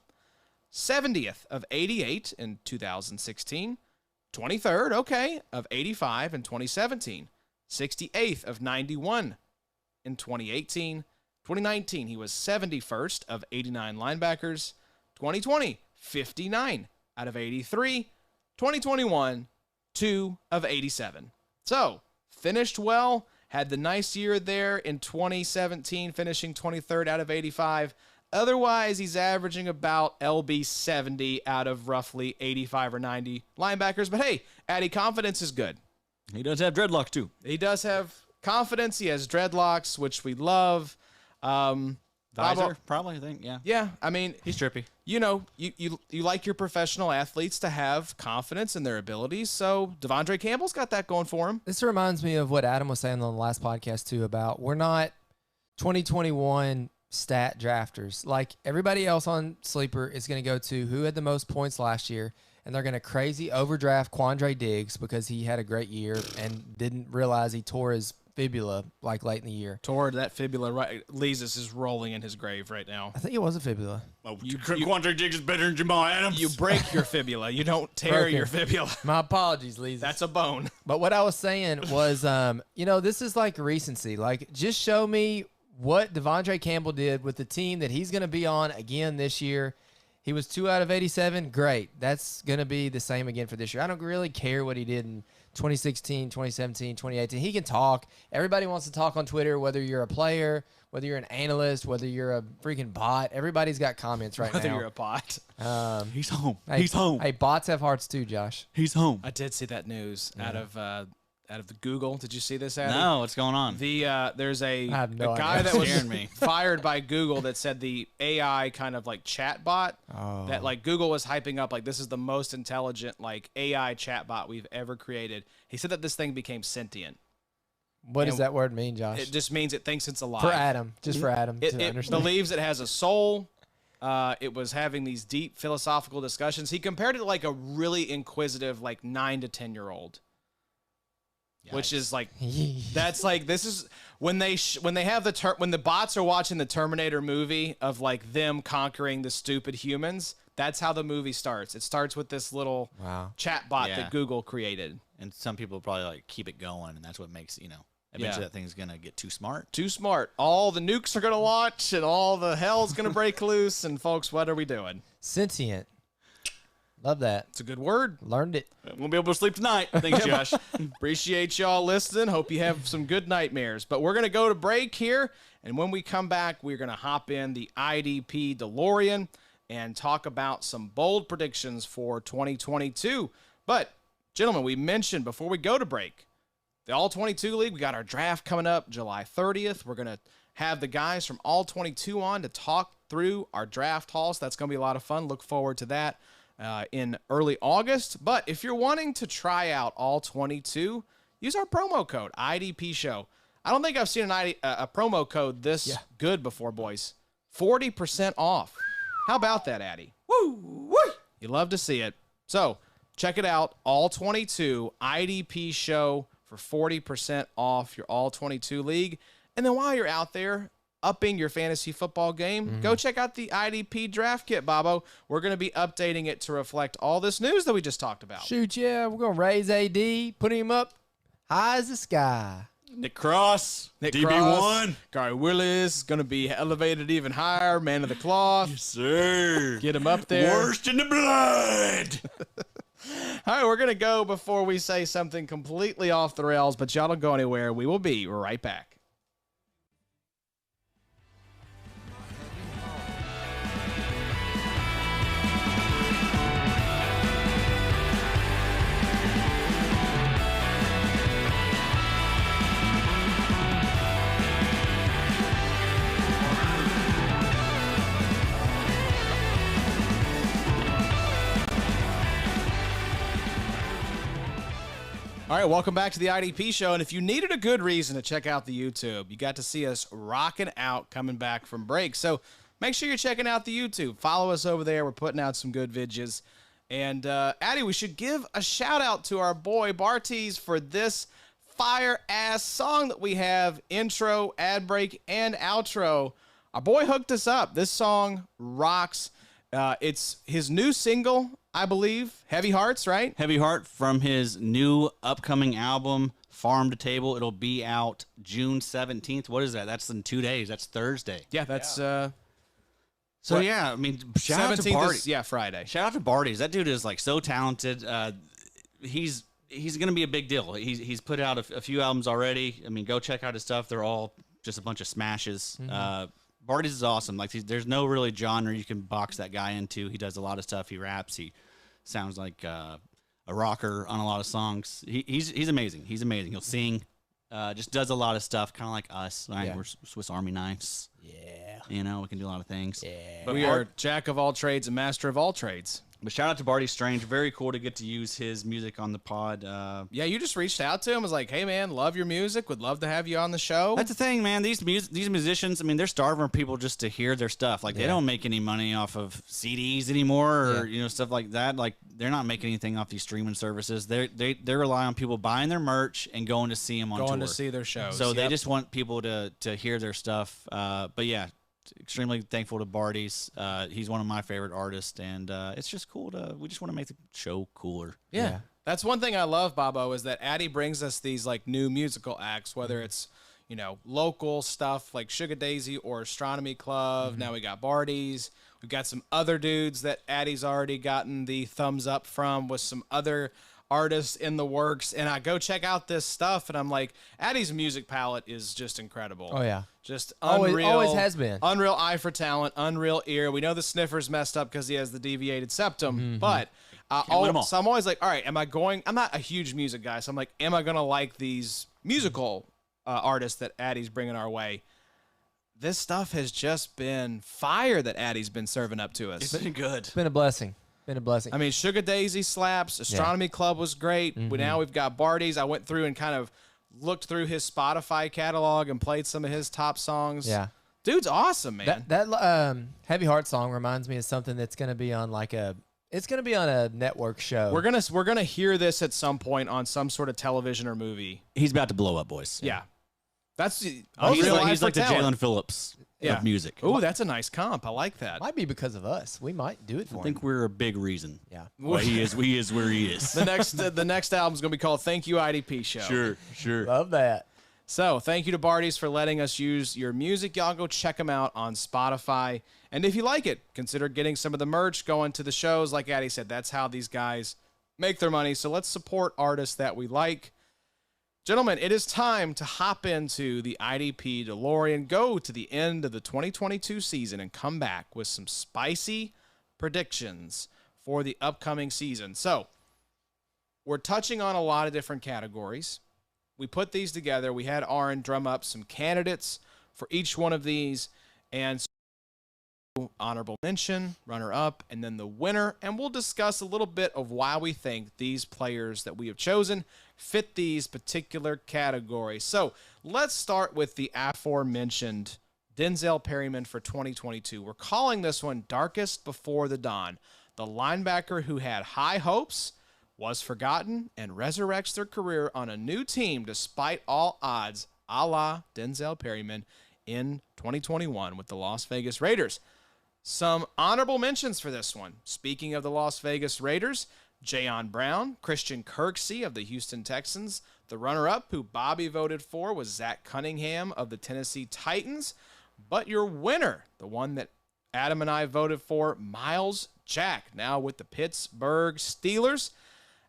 70th of 88 in 2016, 23rd, okay, of 85 in 2017. 68th of 91 in 2018. 2019, he was 71st of 89 linebackers. 2020, 59 out of 83. 2021, 2 of 87. So, finished well, had the nice year there in 2017, finishing 23rd out of 85. Otherwise, he's averaging about LB 70 out of roughly 85 or 90 linebackers. But hey, Addy, confidence is good. He does have dreadlocks, too. He does have confidence. He has dreadlocks, which we love. Visor, probably, I think, yeah. Yeah, I mean, He's trippy. you know, you like your professional athletes to have confidence in their abilities. So Devondre Campbell's got that going for him. This reminds me of what Adam was saying on the last podcast, too, about we're not 2021 stat drafters. Like everybody else on Sleeper is going to go to who had the most points last year, and they're going to crazy overdraft Quandre Diggs because he had a great year and didn't realize he tore his fibula like late in the year. Toward that fibula, right? Leesus is rolling in his grave right now. I think it was a fibula. Oh, Quandre Diggs is better than Jamal Adams. You break your fibula. You don't tear Broken. your fibula. My apologies, Leesus. That's a bone. But what I was saying was, this is like recency. Like, just show me what Devondre Campbell did with the team that he's going to be on again this year. He was 2 out of 87. Great. That's going to be the same again for this year. I don't really care what he did in 2016, 2017, 2018. He can talk. Everybody wants to talk on Twitter, whether you're a player, whether you're an analyst, whether you're a freaking bot. Everybody's got comments right Whether now. you're a bot. He's home. Hey, He's home. Hey, bots have hearts too, Josh. He's home. I did see that news out of the Google. Did you see this, Addy? No, what's going on? There's a have no guy idea. that was Scaring me. fired by Google that said the AI kind of like chat bot that like Google was hyping up like this is the most intelligent like AI chat bot we've ever created. He said that this thing became sentient. What does And that word mean, Josh? It just means it thinks it's alive. For Adam. Just for Adam It to understand. believes it has a soul. It was having these deep philosophical discussions. He compared it to like a really inquisitive like 9 to 10-year-old. Which is like that's like this is when they have when the bots are watching the Terminator movie of like them conquering the stupid humans. That's how the movie starts. It starts with this little chat bot Yeah. that Google created. And some people probably like keep it going, and that's what makes, eventually that thing's going to get too smart. Too smart. All the nukes are going to launch and all the hell's going to break loose. And folks, what are we doing? Sentient. Love that. It's a good word. Learned it. Won't be able to sleep tonight. Thanks, Josh. Appreciate y'all listening. Hope you have some good nightmares. But we're going to go to break here. And when we come back, we're going to hop in the IDP Delorean and talk about some bold predictions for 2022. But, gentlemen, we mentioned before we go to break, the All-22 League, we got our draft coming up July 30th. We're going to have the guys from All-22 on to talk through our draft hauls. That's going to be a lot of fun. Look forward to that in early August. But if you're wanting to try out All-22, use our promo code, IDP Show. I don't think I've seen a promo code this good before, boys. 40% off. How about that, Addy? Woo! Woo! You love to see it. So, check it out. All-22 IDP Show for 40% off your All-22 League. And then while you're out there upping your fantasy football game, go check out the IDP Draft Kit, Bobo. We're going to be updating it to reflect all this news that we just talked about. Shoot, yeah. We're going to raise AD, put him up high as the sky. Nick Cross, Nick DB1. Cross, Khari Willis is going to be elevated even higher. Man of the cloth. Sir. Get him up there. Worst in the blood. All right, we're going to go before we say something completely off the rails, but y'all don't go anywhere. We will be right back. All right, welcome back to the IDP Show. And if you needed a good reason to check out the YouTube, you got to see us rocking out coming back from break. So make sure you're checking out the YouTube. Follow us over there. We're putting out some good vidges. And, Addy, we should give a shout-out to our boy Bartees for this fire-ass song that we have, intro, ad break, and outro. Our boy hooked us up. This song rocks. It's his new single I believe. Heavy Hearts, right? Heavy Heart from his new upcoming album, Farm to Table. It'll be out June 17th. What is that? That's in 2 days. That's Thursday. Yeah, that's So yeah, I mean, shout out to 17th Barty. is, Friday. Shout out to Barty's. That dude is like so talented. He's gonna be a big deal. He's put out a few albums already. I mean, go check out his stuff. They're all just a bunch of smashes. Barty's is awesome. Like there's no really genre you can box that guy into. He does a lot of stuff. He raps. He sounds like a rocker on a lot of songs. He's amazing. He's amazing. He'll sing. Just does a lot of stuff, kind of like us. Right? Yeah. We're Swiss Army knives. Yeah. You know, we can do a lot of things. Yeah. But We are jack of all trades and master of all trades. But shout out to Barty Strange. Very cool to get to use his music on the pod. Yeah, you just reached out to him. Was like, hey, man, love your music. Would love to have you on the show. That's the thing, man. These musicians, I mean, they're starving for people just to hear their stuff. Like, they don't make any money off of CDs anymore or, you know, stuff like that. Like, they're not making anything off these streaming services. They rely on people buying their merch and going to see them on tour. Going to see their shows. So they just want people to hear their stuff. But, yeah, extremely thankful to Barty's. He's one of my favorite artists, and it's just cool we just want to make the show cooler. Yeah. That's one thing I love, Bobo, is that Addy brings us these like new musical acts, whether it's, you know, local stuff like Sugar Daisy or Astronomy Club. Now we got Barty's. We've got some other dudes that Addy's already gotten the thumbs up from with some other artists in the works. And I go check out this stuff, and I'm like, Addy's music palette is just incredible. Oh, yeah. Just unreal. Always has been. Unreal eye for talent, unreal ear. We know the sniffer's messed up because he has the deviated septum, but so I'm always like, all right, I'm not a huge music guy, so I'm like, am I going to like these musical artists that Addy's bringing our way? This stuff has just been fire that Addy's been serving up to us. It's been good. It's been a blessing. I mean, Sugar Daisy slaps. Astronomy Club was great. Now we've got Barty's. I went through and kind of looked through his Spotify catalog and played some of his top songs. Yeah. Dude's awesome, man. That Heavy Heart song reminds me of something that's going to be on it's going to be on a network show. We're gonna hear this at some point on some sort of television or movie. He's about to blow up, boys. Yeah. That's he's like the Jalen Phillips of music. Ooh, that's a nice comp. I like that. Might be because of us. We might do it for him. I think we're a big reason. Yeah. Why he is where he is. The next album's gonna be called Thank You IDP Show. Sure. Love that. So thank you to Barty's for letting us use your music. Y'all go check them out on Spotify. And if you like it, consider getting some of the merch, going to the shows. Like Addy said, that's how these guys make their money. So let's support artists that we like. Gentlemen, it is time to hop into the IDP DeLorean, go to the end of the 2022 season, and come back with some spicy predictions for the upcoming season. So we're touching on a lot of different categories. We put these together. We had Aaron drum up some candidates for each one of these, and honorable mention, runner-up, and then the winner. And we'll discuss a little bit of why we think these players that we have chosen fit these particular categories. So let's start with the aforementioned Denzel Perryman for 2022. We're calling this one Darkest Before the Dawn. The linebacker who had high hopes, was forgotten, and resurrects their career on a new team despite all odds, a la Denzel Perryman in 2021 with the Las Vegas Raiders. Some honorable mentions for this one. Speaking of the Las Vegas Raiders, Jayon Brown, Christian Kirksey of the Houston Texans. The runner-up, who Bobby voted for, was Zach Cunningham of the Tennessee Titans. But your winner, the one that Adam and I voted for, Myles Jack, now with the Pittsburgh Steelers,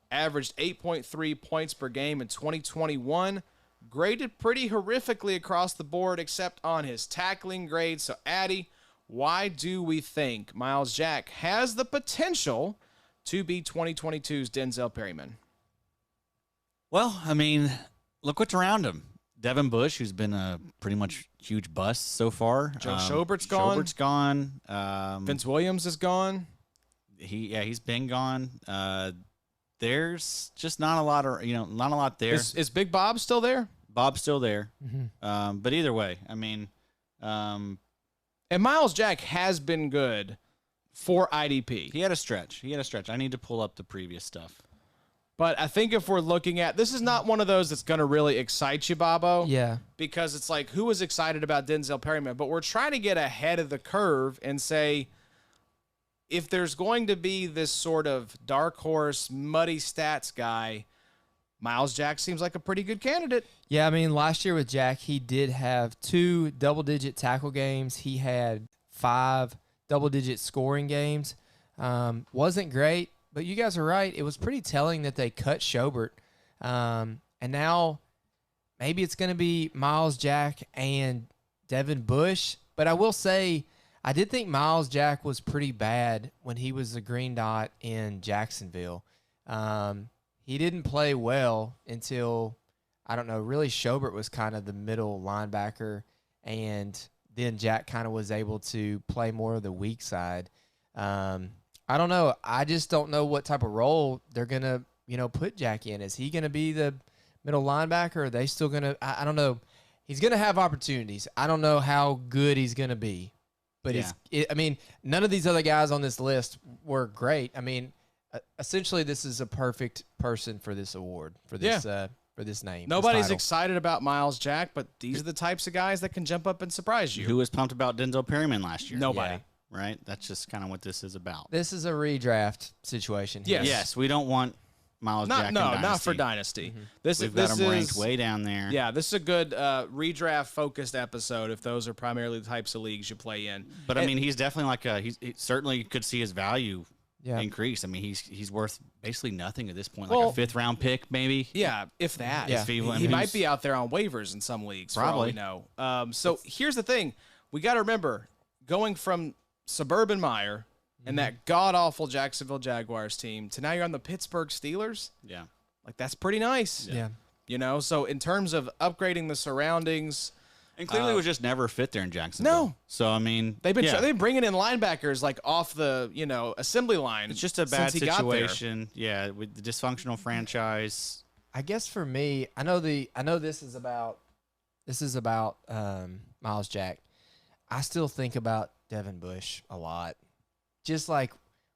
averaged 8.3 points per game in 2021. Graded pretty horrifically across the board except on his tackling grade. So, Addy, why do we think Myles Jack has the potential to be 2022's Denzel Perryman? Well, I mean, look what's around him. Devin Bush, who's been a pretty much huge bust so far. Joe Schobert's gone. Schobert's gone. Vince Williams is gone. He's been gone. There's just not a lot of, not a lot there. Is Big Bob still there? Bob's still there. But either way, I mean, and Myles Jack has been good for IDP. he had a stretch. I need to pull up the previous stuff. But I think if we're looking at, this is not one of those that's going to really excite you, Bobo. Yeah. Because it's like, who was excited about Denzel Perryman? But we're trying to get ahead of the curve and say, if there's going to be this sort of dark horse, muddy stats guy, Myles Jack seems like a pretty good candidate. Yeah, I mean, last year with Jack, he did have 2 double-digit tackle games. He had 5 double-digit scoring games. Wasn't great, but you guys are right. It was pretty telling that they cut Schobert. And now maybe it's going to be Myles Jack and Devin Bush. But I will say, I did think Myles Jack was pretty bad when he was the green dot in Jacksonville. He didn't play well until, I don't know, really Schobert was kind of the middle linebacker, and then Jack kind of was able to play more of the weak side. I don't know. I just don't know what type of role they're going to, put Jack in. Is he going to be the middle linebacker? Or are they still going to – I don't know. He's going to have opportunities. I don't know how good he's going to be. But none of these other guys on this list were great. I mean, essentially, this is a perfect person for this award, for this name. Nobody's excited about Myles Jack, but these are the types of guys that can jump up and surprise you. Who was pumped about Denzel Perryman last year? Nobody. Yeah. Right? That's just kind of what this is about. This is a redraft situation. Yes. Yes, we don't want Myles Jack in Dynasty. Not for Dynasty. Mm-hmm. We've got him ranked way down there. Yeah, this is a good redraft-focused episode if those are primarily the types of leagues you play in. But, I mean, he's definitely he certainly could see his value increase. I mean, he's worth basically nothing at this point, like a 5th-round pick maybe. Yeah, if that. Yeah. He might be out there on waivers in some leagues, Probably. for all we know. So here's the thing. We got to remember, going from Suburban Meyer and that god-awful Jacksonville Jaguars team to now you're on the Pittsburgh Steelers, Yeah. like that's pretty nice. Yeah. So in terms of upgrading the surroundings, And clearly would just never fit there in Jacksonville. No. So, I mean, they've been bringing in linebackers like off the assembly line. it's just a bad since he got there. situation. Yeah, with the dysfunctional franchise. I guess for me, I know this is about Myles Jack. I still think about Devin Bush a lot. Just like,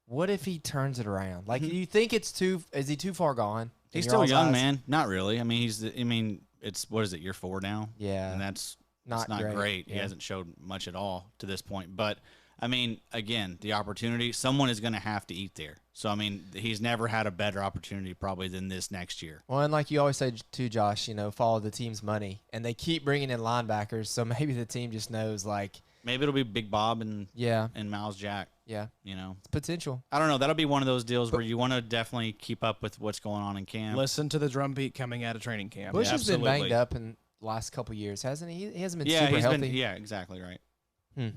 what if he turns it around? Like, do you think is he too far gone? He's still young, man. Not really. I mean, it's what is it, year 4 now? Yeah. And that's Not not great. Yeah. He hasn't showed much at all to this point. But I mean, again, the opportunity, someone is going to have to eat there. So I mean, he's never had a better opportunity probably than this next year. Well, and like you always say too, Josh, follow the team's money, and they keep bringing in linebackers. So maybe the team just knows, like, maybe it'll be Big Bob and yeah, Myles Jack. yeah, It's potential. I don't know. That'll be one of those deals where you want to definitely keep up with what's going on in camp. Listen to the drumbeat coming out of training camp. Bush has been Absolutely. banged up in the last couple of years, hasn't he? He hasn't been Yeah, super healthy. yeah, exactly right.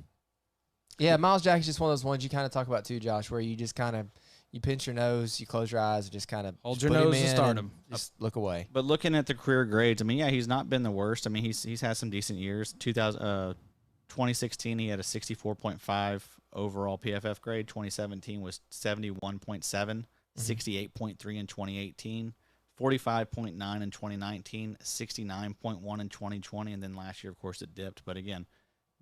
Yeah, Myles Jack is just one of those ones you kind of talk about too, Josh, where you just kind of you pinch your nose, you close your eyes, and just kind of Hold your nose and start him. Just look away. But looking at the career grades, I mean, yeah, he's not been the worst. I mean, he's had some decent years. 2016, he had a 64.5 overall PFF grade. 2017 was 71.7, 68.3 in 2018, 45.9 in 2019, 69.1 in 2020, and then last year, of course, it dipped. But again,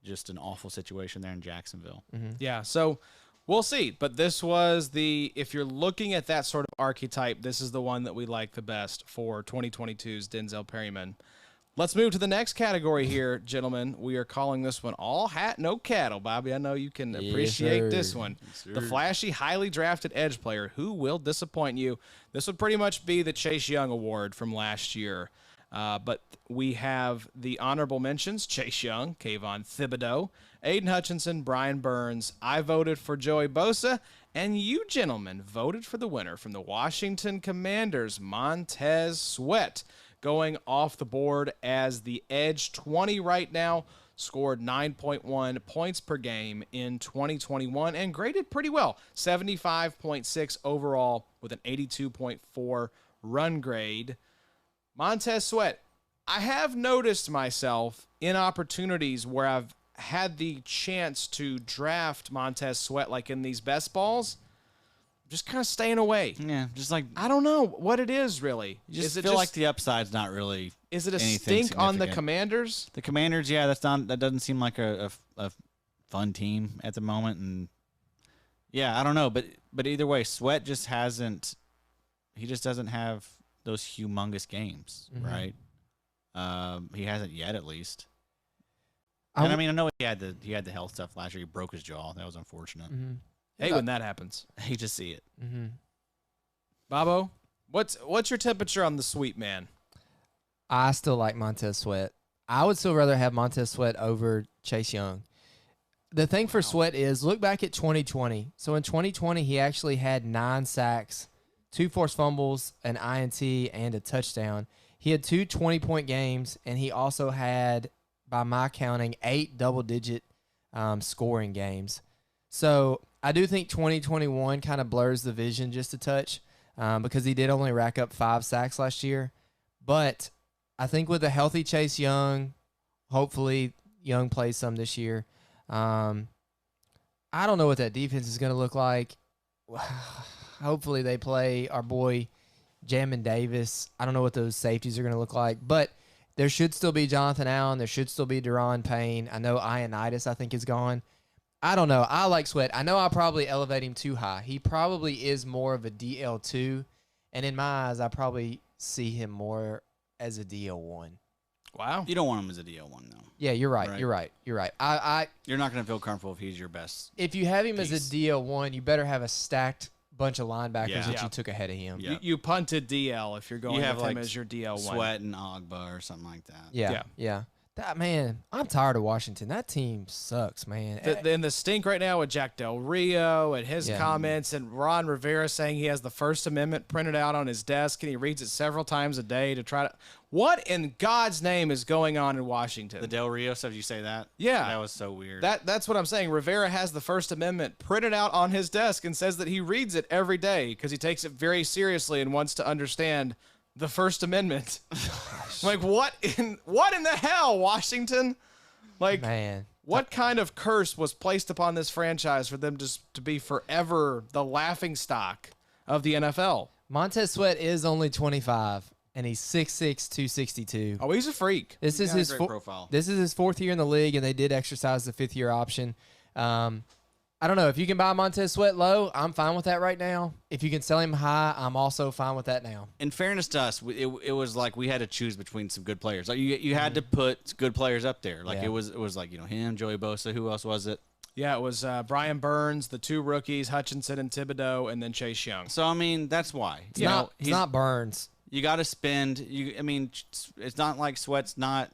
just an awful situation there in Jacksonville. Yeah, so we'll see. But this was if you're looking at that sort of archetype, this is the one that we like the best for 2022's Denzel Perryman. Let's move to the next category here, gentlemen. We are calling this one All Hat, No Cattle. Bobby, I know you can appreciate this one. The flashy, highly drafted edge player who will disappoint you. This would pretty much be the Chase Young Award from last year. But we have the honorable mentions: Chase Young, Kayvon Thibodeau, Aiden Hutchinson, Brian Burns. I voted for Joey Bosa, and you gentlemen voted for the winner from the Washington Commanders, Montez Sweat, going off the board as the edge 20 right now, scored 9.1 points per game in 2021 and graded pretty well, 75.6 overall with an 82.4 run grade. Montez Sweat, I have noticed myself in opportunities where I've had the chance to draft Montez Sweat, like in these best balls, just kind of staying away. Yeah, just like I don't know what it is really. you just feel like the upside's not really. Is it a anything stink on the significant. Commanders? The Commanders, yeah, that doesn't seem like a fun team at the moment, and yeah, I don't know, but either way, Sweat just hasn't. He just doesn't have those humongous games, right? He hasn't yet, at least. And I mean, I know he had the health stuff last year. He broke his jaw. That was unfortunate. Hate when that happens. I hate to see it. Mm-hmm. Bobo, what's your temperature on the sweet man? I still like Montez Sweat. I would still rather have Montez Sweat over Chase Young. The thing for Sweat is, look back at 2020. So in 2020, he actually had 9 sacks, 2 forced fumbles, an INT, and a touchdown. He had 2 20-point games, and he also had, by my counting, 8 double-digit scoring games. So I do think 2021 kind of blurs the vision just a touch because he did only rack up 5 sacks last year. But I think with a healthy Chase Young, hopefully Young plays some this year. I don't know what that defense is going to look like. Hopefully they play our boy Jamin Davis. I don't know what those safeties are going to look like, but there should still be Jonathan Allen. There should still be Deron Payne. I know Ioannidis, I think, is gone. I don't know. I like Sweat. I know I'll probably elevate him too high. He probably is more of a DL2, and in my eyes, I probably see him more as a DL1. Wow. You don't want him as a DL1, though. Yeah, you're right. Right. You're right. You're right. You're not going to feel comfortable if he's your best. If you have him piece. as a DL1, you better have a stacked bunch of linebackers Yeah. that Yeah. you took ahead of him. Yeah. You punted DL if you're going You have with him like as your DL1. Sweat and Ogba or something like that. Yeah. That man, I'm tired of Washington. That team sucks, man. In the stink right now with Jack Del Rio and his Yeah. comments and Ron Rivera saying he has the First Amendment printed out on his desk and he reads it several times a day to try to. What in God's name is going on in Washington? The Del Rio stuff, you say that? Yeah. That was so weird. That's what I'm saying. Rivera has the First Amendment printed out on his desk and says that he reads it every day because he takes it very seriously and wants to understand the First Amendment. Like what in the hell, Washington? Like Man. what kind of curse was placed upon this franchise for them just to be forever the laughing stock of the NFL? Montez Sweat is only 25, and he's 6'6", 262. Oh, he's a freak. This is got a his great profile. This is his 4th year in the league, and they did exercise the 5th-year option. I don't know. If you can buy Montez Sweat low, I'm fine with that right now. If you can sell him high, I'm also fine with that now. In fairness to us, it was like we had to choose between some good players. Like you had to put good players up there. Like Yeah. it was like him, Joey Bosa. Who else was it? Yeah, it was Brian Burns, the 2 rookies, Hutchinson and Thibodeau, and then Chase Young. So I mean, that's why. It's not Burns. You got to spend. I mean, it's not like Sweat's not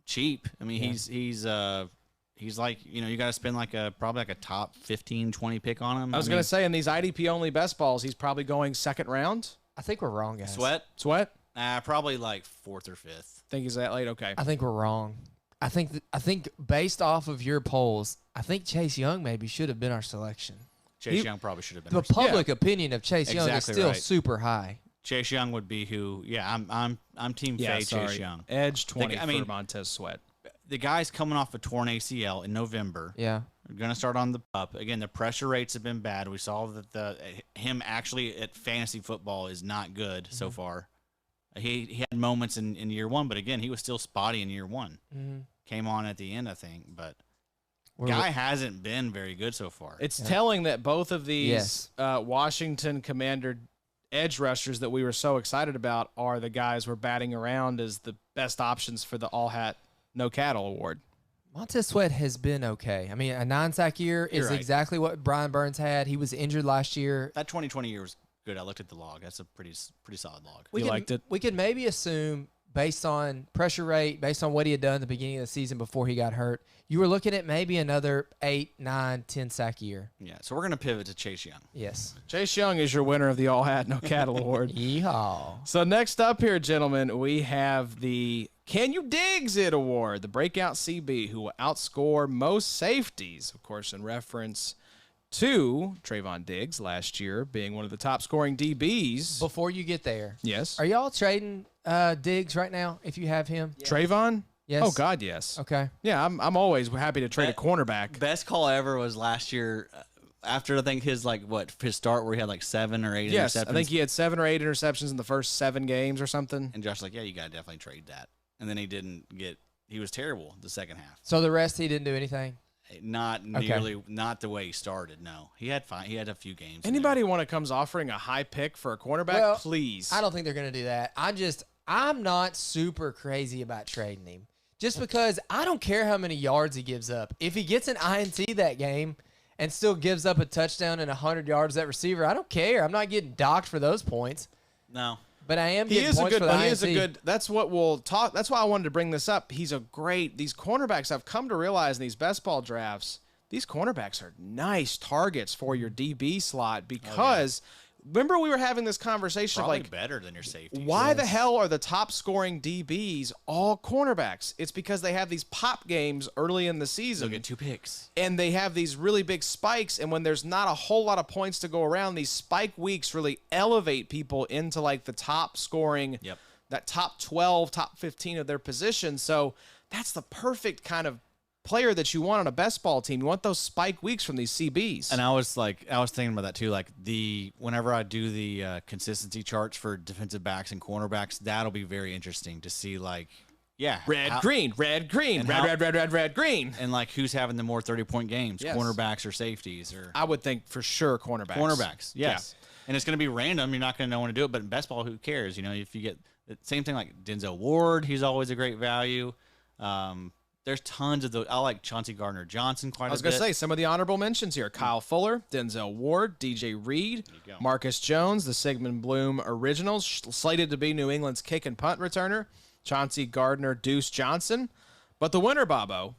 cheap. I mean, Yeah. he's like you got to spend probably like a top 15, 20 pick on him. I was going to say, in these IDP only best balls, he's probably going 2nd round. I think we're wrong, guys. Sweat? Probably like 4th or 5th. Think he's that late? Okay. I think we're wrong. I think based off of your polls, I think Chase Young maybe should have been our selection. Chase Young probably should have been. The public opinion of Chase Young is Exactly still right. super high. Chase Young would be who? Yeah, I'm team Yeah, fade sorry. Chase Young. Edge 20 I mean- for Montez Sweat. The guy's coming off a torn ACL in November. Yeah. We're going to start on the up. Again, the pressure rates have been bad. We saw that him actually at fantasy football is not good so far. He had moments in year 1, but again, he was still spotty in year 1. Mm-hmm. Came on at the end, I think, but guy hasn't been very good so far. It's telling that both of these Yes. Washington Commander edge rushers that we were so excited about are the guys we're batting around as the best options for the All Hat No Cattle Award. Montez Sweat has been okay. I mean, a 9-sack year is You're right. exactly what Brian Burns had. He was injured last year. That 2020 year was good. I looked at the log. That's a pretty solid log. We You can, liked it? We could maybe assume, based on pressure rate, based on what he had done at the beginning of the season before he got hurt, you were looking at maybe another 8, 9, 10-sack year. Yeah, so we're going to pivot to Chase Young. Yes. Chase Young is your winner of the All Hat No Cattle Award. Yeehaw. So next up here, gentlemen, we have the Can You Digs It Award, the breakout CB who will outscore most safeties, of course, in reference to Trayvon Diggs last year being one of the top scoring DBs. Before you get there, Yes. are y'all trading Diggs right now if you have him? Trayvon? Yes. Oh, God, yes. Okay. Yeah, I'm always happy to trade a cornerback. Best call ever was last year after I think his his start where he had 7 or 8 Yes, interceptions. I think he had 7 or 8 interceptions in the first 7 games or something. And Josh's like, yeah, you got to definitely trade that. And then he was terrible the second half. So the rest, he didn't do anything? Not nearly, not the way he started, no. He had a few games. in Anybody want to comes offering a high pick for a cornerback? Well, Please. I don't think they're going to do that. I'm not super crazy about trading him. Just because I don't care how many yards he gives up. If he gets an INT that game and still gives up a touchdown and 100 yards to that receiver, I don't care. I'm not getting docked for those points. No. But I am getting points for the he is a INT. good. That's what we'll talk. That's why I wanted to bring this up. He's a great. These cornerbacks, I've come to realize in these best ball drafts, these cornerbacks are nice targets for your DB slot because. Remember we were having this conversation Probably of like better than your safety. why the hell are the top scoring DBs all cornerbacks? It's because they have these pop games early in the season. They'll get 2 picks. And they have these really big spikes, and when there's not a whole lot of points to go around, these spike weeks really elevate people into like the top scoring, that top 12, top 15 of their position. So that's the perfect kind of player that you want on a best ball team. You want those spike weeks from these CBs. And I was thinking about that too. Like whenever I do the consistency charts for defensive backs and cornerbacks, that'll be very interesting to see. Like, red, green, green, red, green, and like who's having the more 30-point games, cornerbacks or safeties, or I would think for sure cornerbacks. Yes, yeah. And it's going to be random. You're not going to know when to do it. But in best ball, who cares? You know, if you get the same thing like Denzel Ward, he's always a great value. There's tons of those. I like Chauncey Gardner-Johnson quite a bit. I was going to say some of the honorable mentions here. Kyle Fuller, Denzel Ward, DJ Reed, Marcus Jones, the Sigmund Bloom originals, slated to be New England's kick and punt returner, Chauncey Gardner-Deuce Johnson. But the winner, Bobo,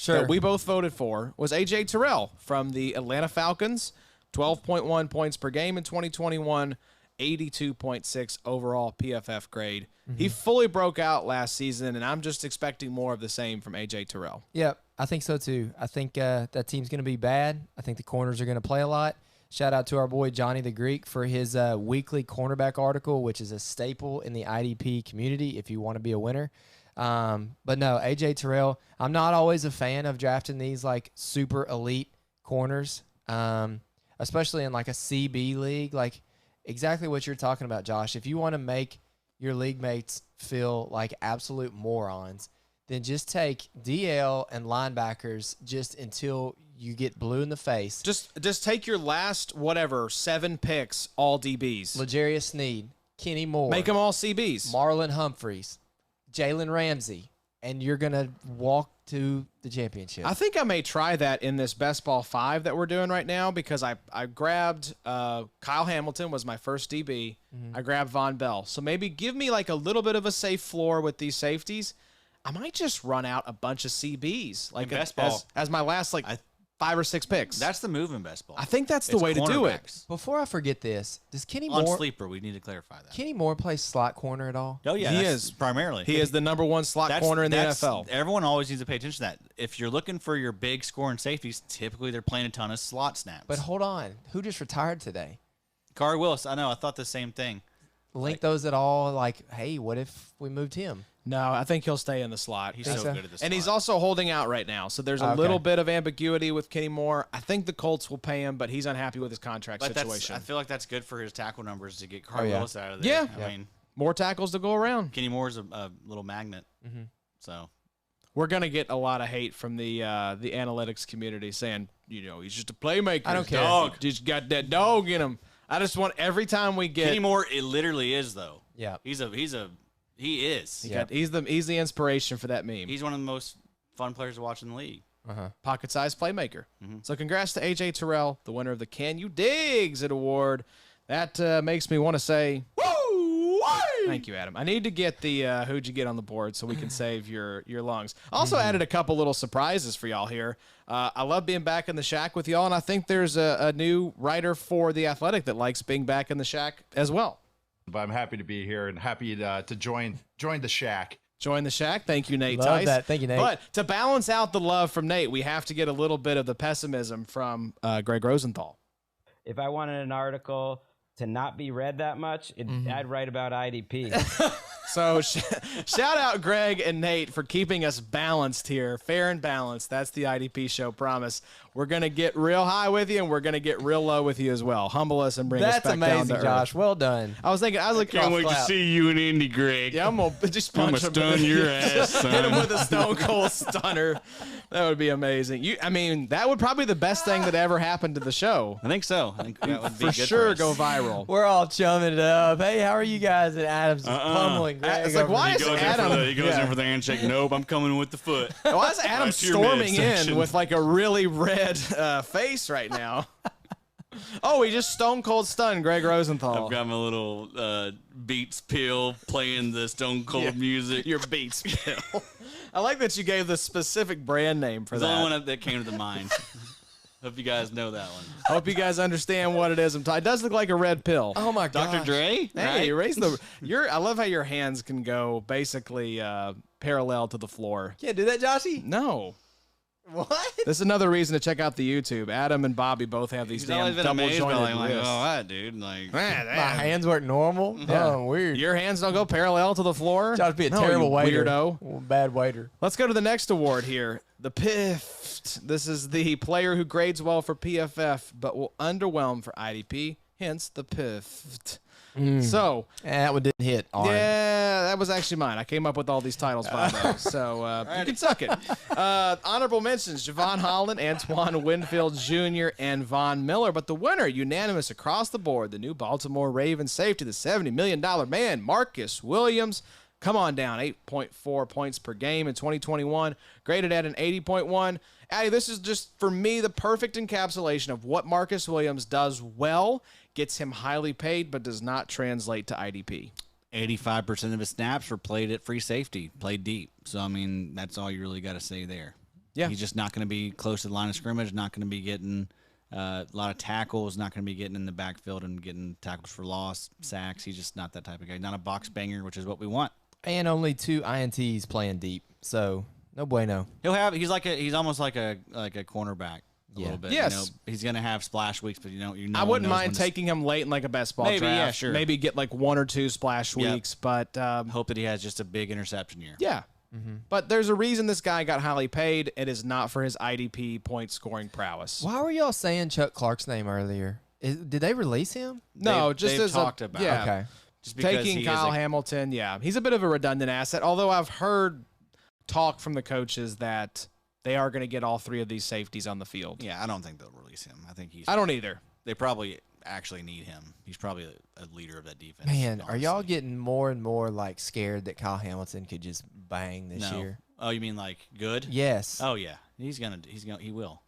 that we both voted for was A.J. Terrell from the Atlanta Falcons, 12.1 points per game in 2021, 82.6 overall PFF grade. He fully broke out last season, and I'm just expecting more of the same from A.J. Terrell. Yep, I think so too. I think that team's going to be bad. I think the corners are going to play a lot. Shout out to our boy Johnny the Greek for his weekly cornerback article, which is a staple in the IDP community if you want to be a winner. But no, A.J. Terrell, I'm not always a fan of drafting these like super elite corners, especially in like a CB league. Like exactly what you're talking about, Josh. If you want to make your league mates feel like absolute morons, then just take DL and linebackers just until you get blue in the face. Just take your last, 7 picks, all DBs. L'Jarius Sneed, Kenny Moore. Make them all CBs. Marlon Humphreys, Jalen Ramsey, and you're going to walk to the championship. I think I may try that in this Best Ball 5 that we're doing right now because I grabbed Kyle Hamilton was my first DB. I grabbed Von Bell. So maybe give me like a little bit of a safe floor with these safeties. I might just run out a bunch of CBs like best ball as my last 5 or 6 picks. That's the move in best ball. I think that's the way to do it. Before I forget this, does Kenny On Moore sleeper, we need to clarify that. Kenny Moore play slot corner at all? Oh yeah, he is primarily. He is the number 1 slot corner in the NFL. Everyone always needs to pay attention to that. If you're looking for your big scoring safeties, typically they're playing a ton of slot snaps. But hold on, who just retired today? Khari Willis, I know. I thought the same thing. Link those at all? Like, hey, what if we moved him? No, I think he'll stay in the slot. He's so good at this. And he's also holding out right now. So there's a little bit of ambiguity with Kenny Moore. I think the Colts will pay him, but he's unhappy with his contract situation. I feel like that's good for his tackle numbers to get Khari Willis out of there. Yeah. I mean, more tackles to go around. Kenny Moore's a little magnet. So we're going to get a lot of hate from the analytics community saying, he's just a playmaker. I don't care. Dog. Just got that dog in him. I just want every time we get Kenny Moore, it literally is though. Yeah. He is. He's the inspiration for that meme. He's one of the most fun players to watch in the league. Pocket-sized playmaker. So congrats to A.J. Terrell, the winner of the Can You Digs It award. That makes me want to say, woo! Thank you, Adam. I need to get the who'd you get on the board so we can save your lungs. Also added a couple little surprises for y'all here. I love being back in the shack with y'all, and I think there's a new writer for The Athletic that likes being back in the shack as well. But I'm happy to be here and happy to join the shack. Join the shack. Thank you, Nate. Love that. Thank you, Nate. But to balance out the love from Nate, we have to get a little bit of the pessimism from Greg Rosenthal. If I wanted an article to not be read that much, I'd write about IDP. So shout out Greg and Nate for keeping us balanced here, fair and balanced. That's the IDP show promise. We're going to get real high with you, and we're going to get real low with you as well. Humble us and bring us back down to earth. That's amazing, Josh. Well done. I was like, Can't wait to see you in Indy, Greg. Yeah, I'm going to just punch him. Stun your ass, son. Hit him with a stone cold stunner. That would be amazing. That would probably be the best thing that ever happened to the show. I think so. I think that would be For good sure for us. go viral. We're all chumming it up. Hey, how are you guys? And Adam's pummeling It's like, why is Adam? He goes in for the handshake. Nope, I'm coming with the foot. Why is Adam Right to your storming in midsection. with like a really red face right now? Oh, he just stone cold stunned Greg Rosenthal. I've got my little Beats pill playing the Stone Cold music. Your Beats pill. I like that you gave the specific brand name for It's that. the only one that came to the mind. Hope you guys know that one. Hope you guys understand what it is. It does look like a red pill. Oh my god. Dr. Dre? Hey, you raise the. I love how your hands can go basically parallel to the floor. Can't do that, Joshy? No. What? This is another reason to check out the YouTube. Adam and Bobby both have these He's damn always been double amazed by jointed like, wrists. oh, that dude. Like, Man, My hands work normal? Yeah. Oh, weird. Your hands don't go parallel to the floor? Josh be a No, terrible you waiter. weirdo. Bad waiter. Let's go to the next award here. The PIFF. This is the player who grades well for PFF but will underwhelm for IDP, hence the PIFF. So, That one didn't hit. All right. yeah, that was actually mine. I came up with all these titles by now, so you can suck it. Honorable mentions, Javon Holland, Antoine Winfield Jr., and Von Miller. But the winner, unanimous across the board, the new Baltimore Ravens safety, the $70 million man, Marcus Williams. Come on down, 8.4 points per game in 2021, graded at an 80.1. Addy, this is just, for me, the perfect encapsulation of what Marcus Williams does well, gets him highly paid, but does not translate to IDP. 85% of his snaps were played at free safety, played deep. So, I mean, that's all you really got to say there. Yeah. He's just not going to be close to the line of scrimmage, not going to be getting a lot of tackles, not going to be getting in the backfield and getting tackles for loss, sacks. He's just not that type of guy. Not a box banger, which is what we want. And only 2 INTs playing deep. So, no bueno. He's almost like a cornerback. A Yeah. little bit. Yes. You know, he's gonna have splash weeks, but I wouldn't mind taking him late in like a best ball Maybe, draft. yeah, sure. Maybe get like 1 or 2 splash Yep. weeks, but hope that he has just a big interception year. yeah. But there's a reason this guy got highly paid. It is not for his IDP point scoring prowess. Why were y'all saying Chuck Clark's name earlier? Did they release him? No, They've- just they've as talked a, about yeah. Okay. Just because Taking he Kyle is Hamilton, yeah, he's a bit of a redundant asset. Although I've heard talk from the coaches that they are going to get all 3 of these safeties on the field. yeah, I don't think they'll release him. I think I don't either. They probably actually need him. He's probably a leader of that defense. Man, are y'all honestly. getting more and more like scared that Kyle Hamilton could just bang this No. year? Oh, you mean like good? Yes. Oh yeah, he will.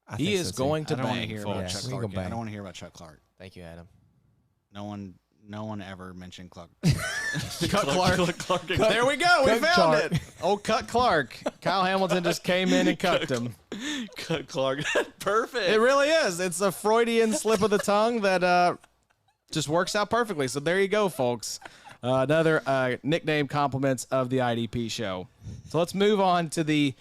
I He think is so, too. going I to don't want to bang, hear folks. about Yeah, Chuck we Clark. gonna yet. I bang. don't want to hear about Chuck Clark. Thank you, Adam. No one ever mentioned Clark. Cut Clark. There we go. We Cut found Clark. it. Oh, cut Clark. Kyle Hamilton just came in and cut him. Cut Clark. Perfect. It really is. It's a Freudian slip of the tongue that just works out perfectly. So there you go, folks. Another nickname compliments of the IDP show. So let's move on to the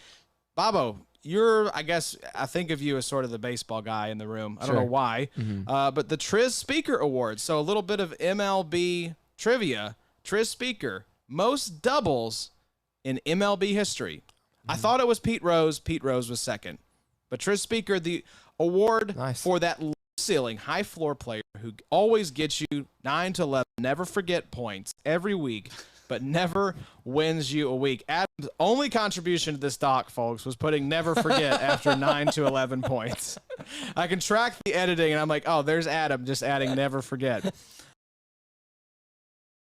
Bobo. I think of you as sort of the baseball guy in the room. I don't know Sure. why. But the Triz Speaker Award. So a little bit of MLB trivia. Triz Speaker, most doubles in MLB history. I thought it was Pete Rose. Pete Rose was second. But Triz Speaker, the award Nice. for that low ceiling, high floor player who always gets you 9 to 11, never forget points every week, but never wins you a week. Adam's only contribution to this doc, folks, was putting never forget after 9 to 11 points. I can track the editing, and I'm like, oh, there's Adam just adding never forget.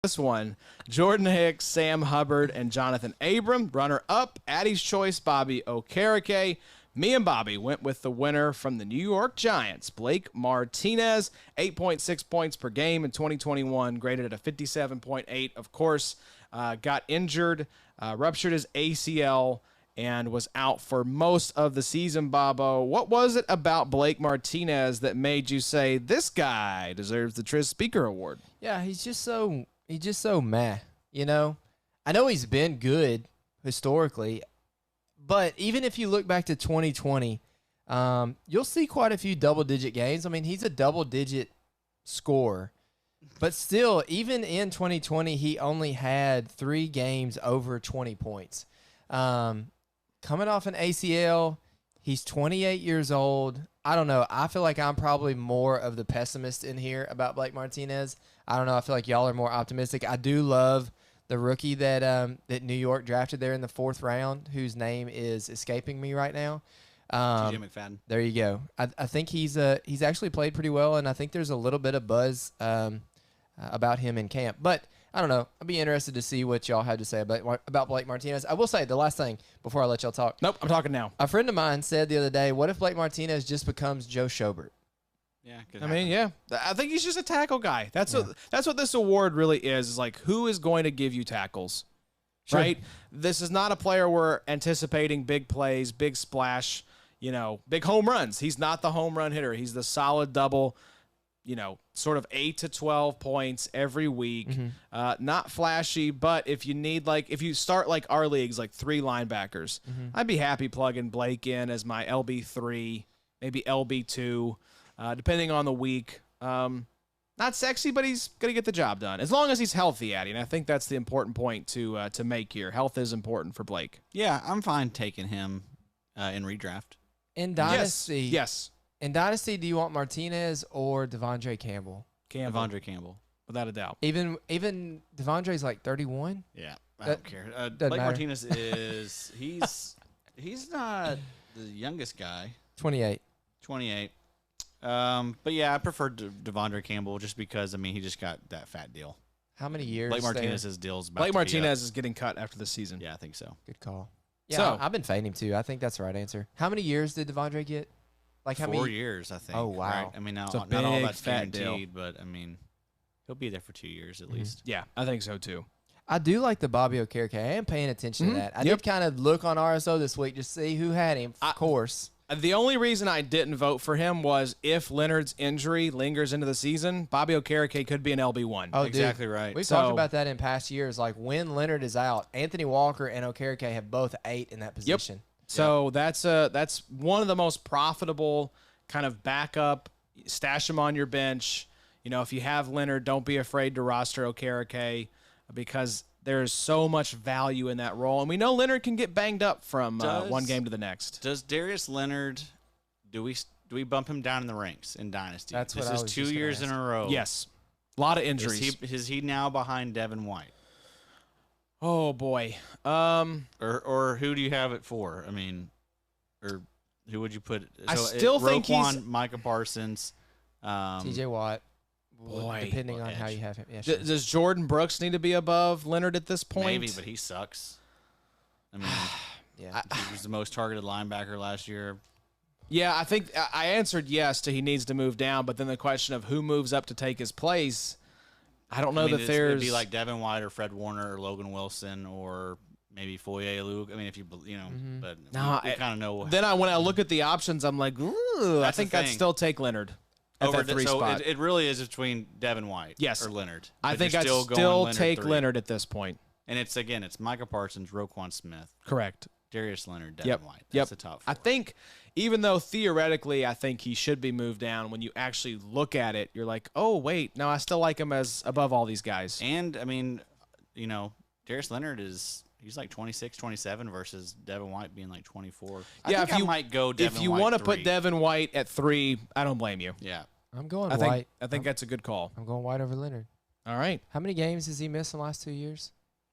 This one, Jordan Hicks, Sam Hubbard, and Jonathan Abram. Runner-up, Addie's Choice, Bobby Okereke. Me and Bobby went with the winner from the New York Giants, Blake Martinez, 8.6 points per game in 2021, graded at a 57.8. Of course, got injured, ruptured his ACL, and was out for most of the season, Bobo. What was it about Blake Martinez that made you say, this guy deserves the Triz Speaker Award? Yeah, he's just so meh, you know? I know he's been good historically, but even if you look back to 2020, you'll see quite a few double-digit games. I mean, he's a double-digit scorer. But still, even in 2020, he only had 3 games over 20 points. Coming off an ACL, he's 28 years old. I don't know. I feel like I'm probably more of the pessimist in here about Blake Martinez. I don't know. I feel like y'all are more optimistic. I do love the rookie that New York drafted there in the 4th round, whose name is escaping me right now. TJ McFadden. There you go. I think he's actually played pretty well, and I think there's a little bit of buzz about him in camp. But I don't know. I'd be interested to see what y'all had to say about Blake Martinez. I will say the last thing before I let y'all talk. Nope, I'm talking now. A friend of mine said the other day, what if Blake Martinez just becomes Joe Schobert? Yeah, I mean, yeah. I think he's just a tackle guy. That's what this award really is like, who is going to give you tackles, right? This is not a player we're anticipating big plays, big splash, big home runs. He's not the home run hitter. He's the solid double, sort of 8 to 12 points every week. Not flashy, but if you need, if you start our leagues, 3 linebackers, I'd be happy plugging Blake in as my LB3, maybe LB2. Depending on the week. Not sexy, but he's going to get the job done. As long as he's healthy, Addy. And I think that's the important point to make here. Health is important for Blake. Yeah, I'm fine taking him in redraft. In Dynasty. Yes. In Dynasty, do you want Martinez or Devondre Campbell? Devondre Campbell. Without a doubt. Even Devondre's 31? Yeah, I don't care. Blake Martinez is he's not the youngest guy. 28. 28. But yeah, I prefer Devondre Campbell just because he just got that fat deal. How many years? Blake Martinez's deal's about Blake to be Martinez up. is getting cut after the season. Yeah, I think so. Good call. Yeah, So- I've been fading him too. I think that's the right answer. How many years did Devondre get? How 4 many? years, I think. Oh, wow. Right? It's a not all big, that's fat deal. guaranteed, but he'll be there for 2 years at least. Yeah, I think so too. I do like the Bobby Okereke. I am paying attention to that. I did kind of look on RSO this week to see who had him. Of course. The only reason I didn't vote for him was if Leonard's injury lingers into the season, Bobby Okereke could be an LB1. Oh, Exactly dude, right. We've So- talked about that in past years. When Leonard is out, Anthony Walker and Okereke have both 8 in that position. So that's one of the most profitable kind of backup. Stash him on your bench. If you have Leonard, don't be afraid to roster Okereke because there's so much value in that role. And we know Leonard can get banged up from one game to the next. Does Darius Leonard, do we bump him down in the ranks in Dynasty? That's what this I is was 2 just gonna years in ask. a row. Yes. A lot of injuries. Is he now behind Devin White? Oh, boy. Or who do you have it for? Or who would you put? I still think Roquan, he's- Micah Parsons. TJ Watt. Boy. Depending on how you have him. Yeah, sure. Does Jordan Brooks need to be above Leonard at this point? Maybe, but he sucks. Yeah. He was the most targeted linebacker last year. Yeah, I think I answered yes to he needs to move down, but then the question of who moves up to take his place, I don't know that It'd there's be like Devin White or Fred Warner or Logan Wilson or maybe Foye Luke. If you but No, we kind of know. Then when I look at the options, I'm like, ooh, I That's the think I'd thing. still take Leonard at that 3 spot. It really is between Devin White Yes. or Leonard. I But think you're I'd going still Leonard take 3. Leonard at this point. And it's Micah Parsons, Roquan Smith, Correct. Darius Leonard, Devin White. That's Yep. the top 4. I think even though theoretically I think he should be moved down, when you actually look at it, you're like, oh, wait, no, I still like him as above all these guys. And, Darius Leonard he's 26, 27 versus Devin White being 24. Yeah, I might go Devin if you White want to 3. put Devin White at 3, I don't blame you. Yeah. I'm going I White. think that's a good call. I'm going White over Leonard. All right. How many games has he missed in the last 2 years?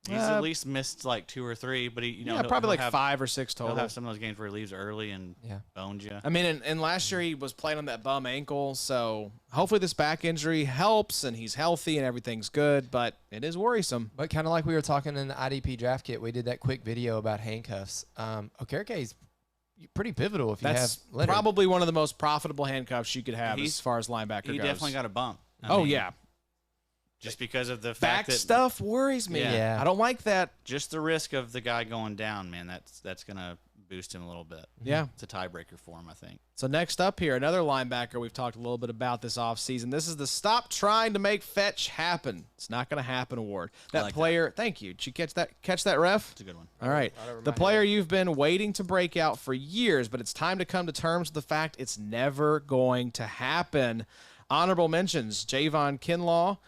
He's at least missed 2 or 3, but Yeah, probably 5 or 6 He'll total. have some of those games where he leaves early and Yeah. bones you. I mean, and last year he was playing on that bum ankle, so hopefully this back injury helps and he's healthy and everything's good, but it is worrisome. But kind of like we were talking in the IDP Draft Kit, we did that quick video about handcuffs. Okereke's pretty pivotal if you That's have Leonard. probably one of the most profitable handcuffs you could have He's- as far as linebacker He goes. definitely got a bump. Oh, yeah. Just because of the Back fact that stuff worries me. Yeah. I don't like that. just the risk of the guy going down, man, that's going to boost him a little bit. Yeah. It's a tiebreaker for him, I think. So next up here, another linebacker we've talked a little bit about this offseason. This is the Stop Trying to Make Fetch Happen. It's Not Going to Happen award. That like player, thank you. Did you catch that, ref? It's a good one. All right. The player you've been waiting to break out for years, but it's time to come to terms with the fact it's never going to happen. Honorable mentions, Javon Kinlaw,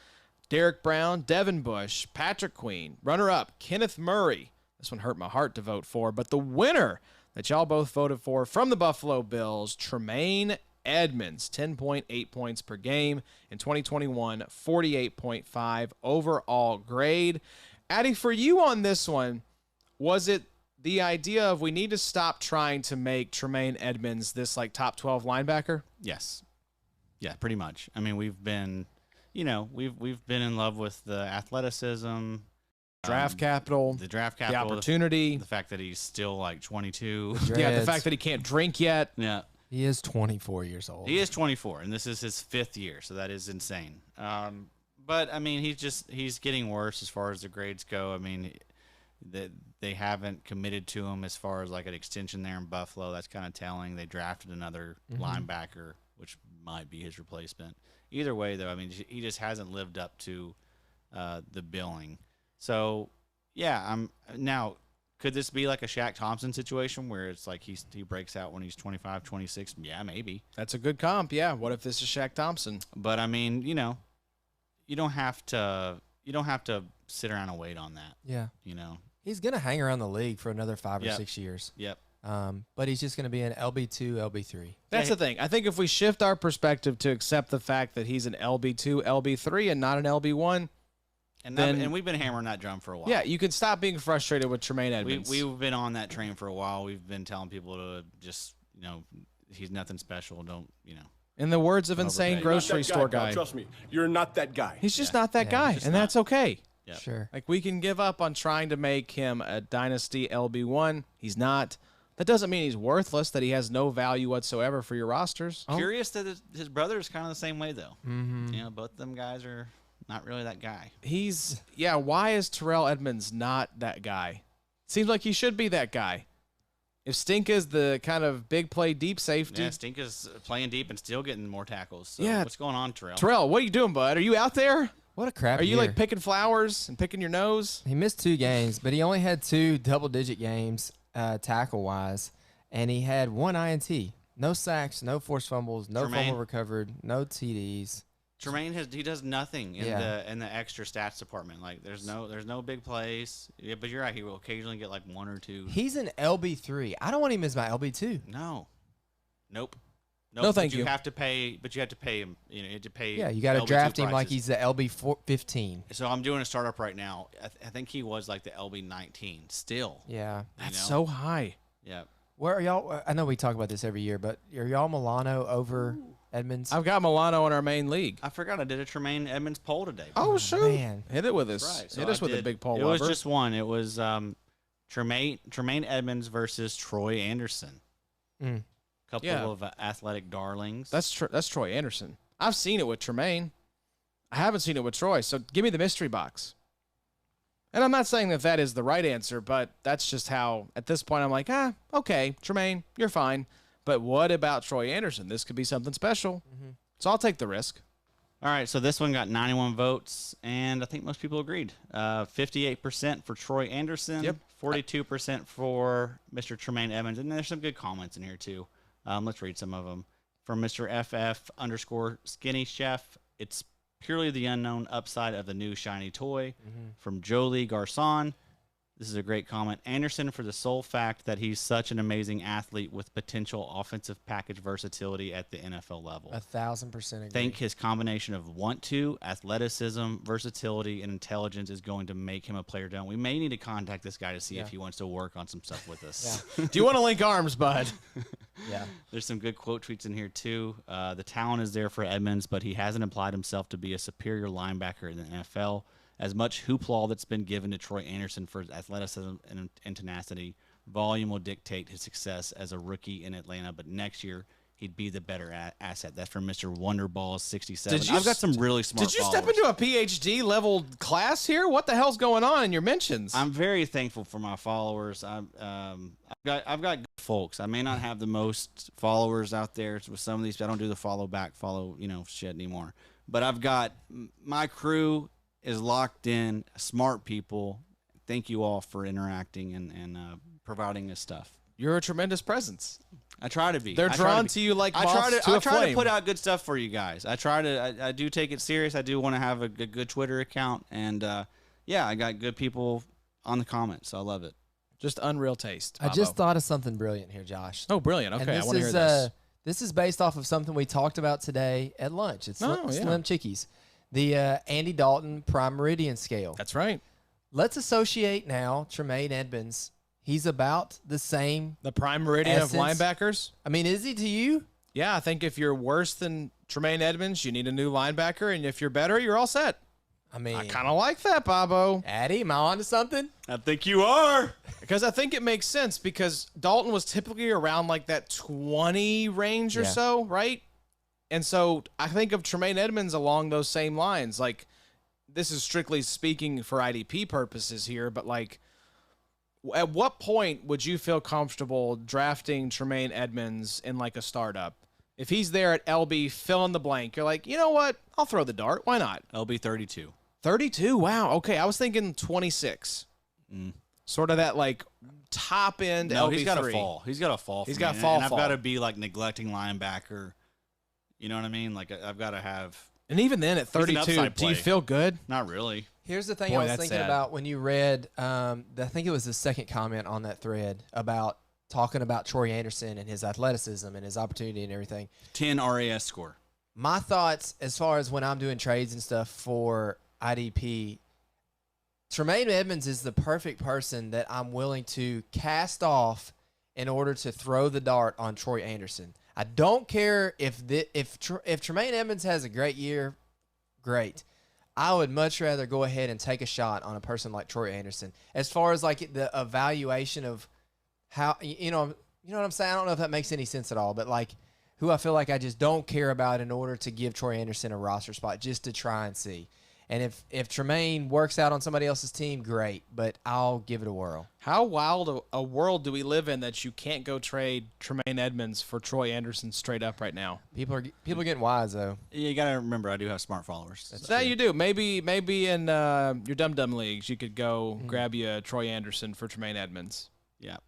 Derek Brown, Devin Bush, Patrick Queen. Runner-up, Kenneth Murray. This one hurt my heart to vote for, but the winner that y'all both voted for from the Buffalo Bills, Tremaine Edmunds, 10.8 points per game in 2021, 48.5 overall grade. Addy, for you on this one, was it the idea of we need to stop trying to make Tremaine Edmunds this top 12 linebacker? Yes. Yeah, pretty much. We've been, you know, we've been in love with the athleticism, Draft capital, the draft the capital, opportunity. the fact that he's still like 22. Yeah, the Dreads. fact that he can't drink yet. Yeah. He is 24 years old. He is 24, and this is his 5th year, so that is insane. But I mean, he's getting worse as far as the grades go. I mean, they haven't committed to him as far as like an extension there in Buffalo. That's kind of telling. They drafted another linebacker, which might be his replacement. Either way, though, I mean, he just hasn't lived up to the billing. So, yeah, now. Could this be like a Shaq Thompson situation where it's like he breaks out when he's 25, 26? Yeah, maybe. That's a good comp. Yeah. What if this is Shaq Thompson? But I mean, you know, you don't have to sit around and wait on that. Yeah. You know. He's going to hang around the league for another 5 or 6 years. Yep. But he's just going to be an LB2, LB3. That's the thing. I think if we shift our perspective to accept the fact that he's an LB2, LB3, and not an LB1, and we've been hammering that drum for a while. yeah, you can stop being frustrated with Tremaine Edmunds. We've been on that train for a while. We've been telling people to just, you know, he's nothing special. Don't, you know. In the words of insane overpay. grocery store pal, guy, trust me, you're not that guy. he's just not that guy, just and not. that's okay. Yep. Sure. Like, we can give up on trying to make him a dynasty LB1. He's not. That doesn't mean he's worthless, that he has no value whatsoever for your rosters. Curious that his brother is kind of the same way, though. Mm-hmm. You know, both of them guys are not really that guy. Why is Terrell Edmunds not that guy? Seems like he should be that guy. If Stink is the kind of big play deep safety. Yeah, Stink is playing deep and still getting more tackles. So Yeah. what's going on, Terrell? Terrell, what are you doing, bud? Are you out there? What a crap Are you year. like picking flowers and picking your nose? He missed 2 games, but he only had 2 double-digit games tackle-wise, and he had 1 INT. No sacks, no forced fumbles, no Tremaine. fumble recovered, no TDs. Tremaine he does nothing in Yeah. the extra stats department. Like there's no big plays. Yeah, but you're right. He will occasionally get like 1 or 2. He's an LB3. I don't want him as my LB2. Nope. No, thank but you. you have to pay. But you have to pay him. You know, you have to pay. Yeah, you got to LB2 draft him like prices. he's the LB15. So I'm doing a startup right now. I think he was like the LB19 still. Yeah. That's know? so high. Yeah. Where are y'all? I know we talk about this every year, but are y'all Milano over Edmunds? I've got Milano in our main league. I forgot I did a Tremaine Edmunds poll today. Oh, shoot. man. Hit it with us. Right. So Hit us I with a did- big poll It was lover. just one. It was Tremaine Edmunds versus Troy Anderson. Mm. Couple Yeah. of athletic darlings. That's Troy Anderson. I've seen it with Tremaine. I haven't seen it with Troy, so give me the mystery box. And I'm not saying that is the right answer, but that's just how, at this point, I'm like, okay, Tremaine, you're fine. But what about Troy Anderson? This could be something special. So I'll take the risk. All right, so this one got 91 votes, and I think most people agreed. 58% for Troy Anderson, Yep. 42% for Mr. Tremaine Edmunds, and there's some good comments in here too. Let's read some of them. From Mr. FF_Skinny Chef, it's purely the unknown upside of the new shiny toy. From Jolie Garcon, this is a great comment. Anderson for the sole fact that he's such an amazing athlete with potential offensive package versatility at the NFL level. 1,000% agree. Think his combination of want to, athleticism, versatility, and intelligence is going to make him a player down. We may need to contact this guy to see if he wants to work on some stuff with us. Do you want to link arms, bud? Yeah. There's some good quote tweets in here too. The talent is there for Edmunds, but he hasn't applied himself to be a superior linebacker in the NFL. As much hoopla that's been given to Troy Anderson for his athleticism and tenacity, volume will dictate his success as a rookie in Atlanta, but next year he'd be the better asset. That's from Mr. Wonderball67. I've got some really smart Did you step followers. into a PhD level class here? What the hell's going on in your mentions? I'm very thankful for my followers. I've got good folks. I may not have the most followers out there with some of these. I don't do the follow shit anymore. But I've got my crew is locked in, smart people. Thank you all for interacting and providing this stuff. You're a tremendous presence. I try to be. They're I try drawn be. to you like I moths to I a try to flame. put out good stuff for you guys. I do take it serious. I do want to have a good Twitter account, and I got good people on the comments. So I love it. Just unreal taste. I just thought of something brilliant here, Josh. Oh, brilliant. Okay, I And want to hear this. This is based off of something we talked about today at lunch. It's Slim Chickies. The Andy Dalton Prime Meridian scale. That's right. Let's associate now Tremaine Edmunds. He's about the same. The prime meridian essence. of linebackers. I mean, is he to you? Yeah, I think if you're worse than Tremaine Edmunds, you need a new linebacker, and if you're better, you're all set. I mean, I kind of like that, Bobo. Addy, am I on to something? I think you are. Because I think it makes sense because Dalton was typically around like that 20 range or so, right? And so I think of Tremaine Edmunds along those same lines. Like, this is strictly speaking for IDP purposes here, but like, at what point would you feel comfortable drafting Tremaine Edmunds in like a startup? If he's there at LB, fill in the blank, you're like, you know what? I'll throw the dart. Why not? LB 32. 32? Wow. Okay, I was thinking 26. Sort of that like top end No, LB3. he's got to fall. He's got to fall. He's for got me. fall. And I've got to be like neglecting linebacker. You know what I mean? Like I've got to have. And even then at 32, upside do you play. feel good? Not really. Here's the thing Boy, I was that's thinking sad. about when you read, I think it was the second comment on that thread about talking about Troy Anderson and his athleticism and his opportunity and everything. 10 RAS score. My thoughts as far as when I'm doing trades and stuff for IDP, Tremaine Edmunds is the perfect person that I'm willing to cast off in order to throw the dart on Troy Anderson. I don't care if Tremaine Edmunds has a great year, great. I would much rather go ahead and take a shot on a person like Troy Anderson. As far as like the evaluation of how you know what I'm saying? I don't know if that makes any sense at all, but like who I feel like I just don't care about in order to give Troy Anderson a roster spot just to try and see. And if Tremaine works out on somebody else's team, great, but I'll give it a whirl. How wild a world do we live in that you can't go trade Tremaine Edmunds for Troy Anderson straight up right now? People are getting wise though. Yeah, you got to remember, I do have smart followers. That you do. Maybe in your dum-dum leagues, you could go grab you a Troy Anderson for Tremaine Edmunds. Yeah.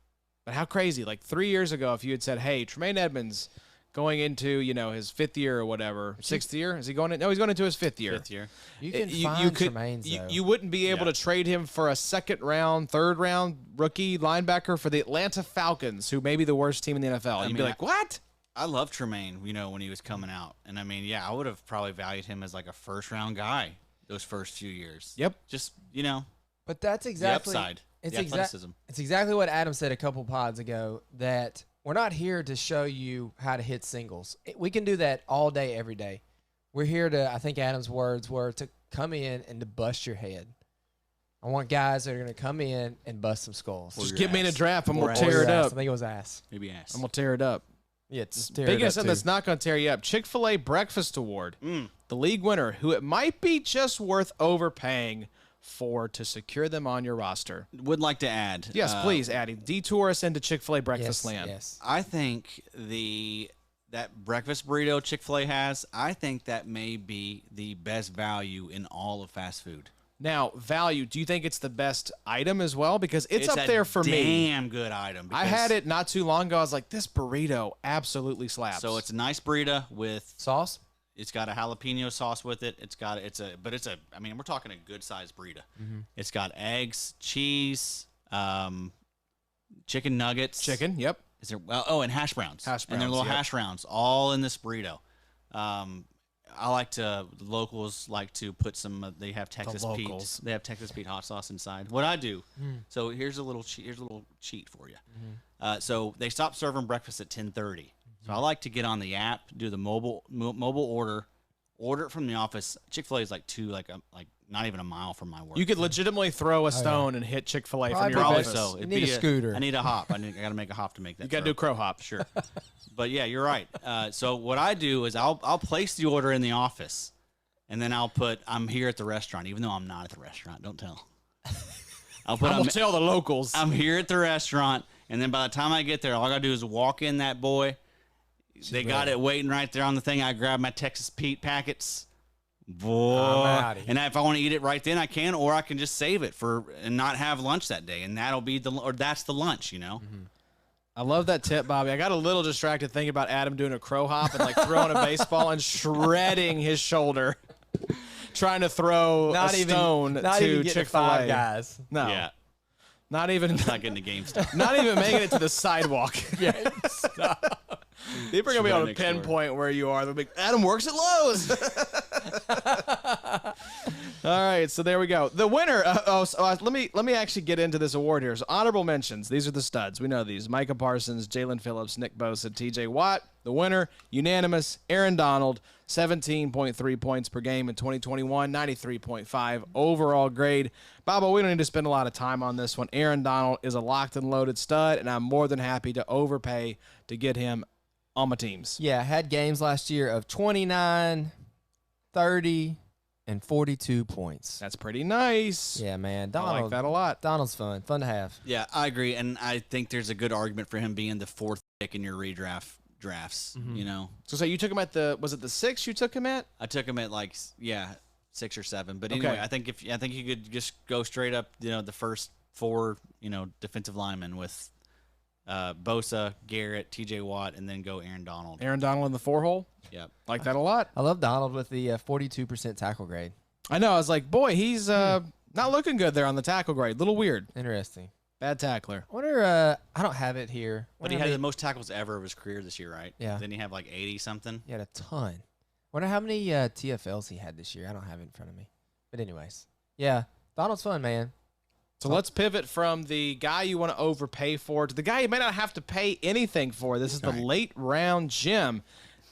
But how crazy. Like 3 years ago, if you had said, hey, Tremaine Edmunds going into, his 5th year or whatever, 6th year? Is he going in? No, he's going into his 5th year. 5th year. You can find Tremaine's though. You wouldn't be able to trade him for a 2nd round, 3rd round rookie linebacker for the Atlanta Falcons, who may be the worst team in the NFL. You'd be like, what? I love Tremaine, when he was coming out. And I mean, I would have probably valued him as like a 1st-round guy those first few years. Yep. Just, But that's exactly the upside, it's the athleticism. It's exactly what Adam said a couple pods ago, that we're not here to show you how to hit singles. We can do that all day, every day. We're here to, I think Adam's words were, to come in and to bust your head. I want guys that are going to come in and bust some skulls. Just get me in a draft. I'm Or going to tear it Ass. up. I think it was ass. Maybe ass. I'm going to tear it up. Yeah, just tear Speaking it of up something too. that's not going to tear you up, Chick-fil-A Breakfast Award. The league winner, who it might be just worth overpaying for to secure them on your roster. Would like to add. Yes, please, Addy. Detour us into Chick-fil-A Breakfast Land. Yes. I think that breakfast burrito Chick-fil-A has, I think that may be the best value in all of fast food. Now, value, do you think it's the best item as well? Because it's up a there for me. Damn good item. I had it not too long ago. I was like, this burrito absolutely slaps. So it's a nice burrito with Sauce? It's got a jalapeno sauce with it. We're talking a good sized burrito. It's got eggs, cheese, chicken nuggets. chicken, yep. Is there? And hash browns. And they're little hash browns, all in this burrito. Locals like to put some. They have Texas Pete. They have Texas Pete hot sauce inside. What I do. So here's a little cheat for you. So they stop serving breakfast at 10:30. So I like to get on the app, do the mobile order it from the office. Chick-fil-A is not even a mile from my work. You could legitimately throw a stone and hit Chick-fil-A from Probably your Probably office. so. You need a scooter. I need a hop. I got to make a hop to make that. You got to do crow hop. Sure. But yeah, you're right. So what I do is I'll place the order in the office, and then I'll put I'm here at the restaurant, even though I'm not at the restaurant. Don't tell. I'm going to tell the locals. I'm here at the restaurant, and then by the time I get there, all I got to do is walk in that boy. They got it waiting right there on the thing. I grab my Texas Pete packets. Boy. And if I want to eat it right then, I can, or I can just save it and not have lunch that day, and that's the lunch, I love that tip, Bobby. I got a little distracted thinking about Adam doing a crow hop and throwing a baseball and shredding his shoulder, trying to throw a stone to Chick-fil-A. Guys. No, Yeah. not even Not getting the game stuff. not even making it to the sidewalk. People are gonna be able to Right next door. pinpoint where you are. They'll be like, Adam works at Lowe's. All right, so there we go. The winner. Let me actually get into this award here. So honorable mentions. These are the studs. We know these: Micah Parsons, Jalen Phillips, Nick Bosa, T.J. Watt. The winner, unanimous, Aaron Donald, 17.3 points per game in 2021, 93.5 overall grade. Bobo, we don't need to spend a lot of time on this one. Aaron Donald is a locked and loaded stud, and I'm more than happy to overpay to get him on my teams. Yeah, had games last year of 29, 30, and 42 points. That's pretty nice. Yeah, man. I Donald, like that a lot. Donald's fun to have. Yeah, I agree, and I think there's a good argument for him being the 4th pick in your redrafts. You know, So you took him at was it the 6 you took him at? I took him at 6 or 7. But anyway, Okay. I think you could just go straight up. You know, the first 4 defensive linemen with Bosa, Garrett, T.J. Watt, and then go Aaron Donald. Aaron Donald in the 4 hole. Yep. Like that a lot. I love Donald with the 42% tackle grade. I know. I was like, boy, he's not looking good there on the tackle grade. Little weird. Interesting. Bad tackler. I wonder, I don't have it here. But he had the most tackles ever of his career this year, right? Yeah. Didn't he have 80 something? He had a ton. Wonder how many TFLs he had this year. I don't have it in front of me. But anyways, yeah, Donald's fun, man. So let's pivot from the guy you want to overpay for to the guy you may not have to pay anything for. This is the late round gem.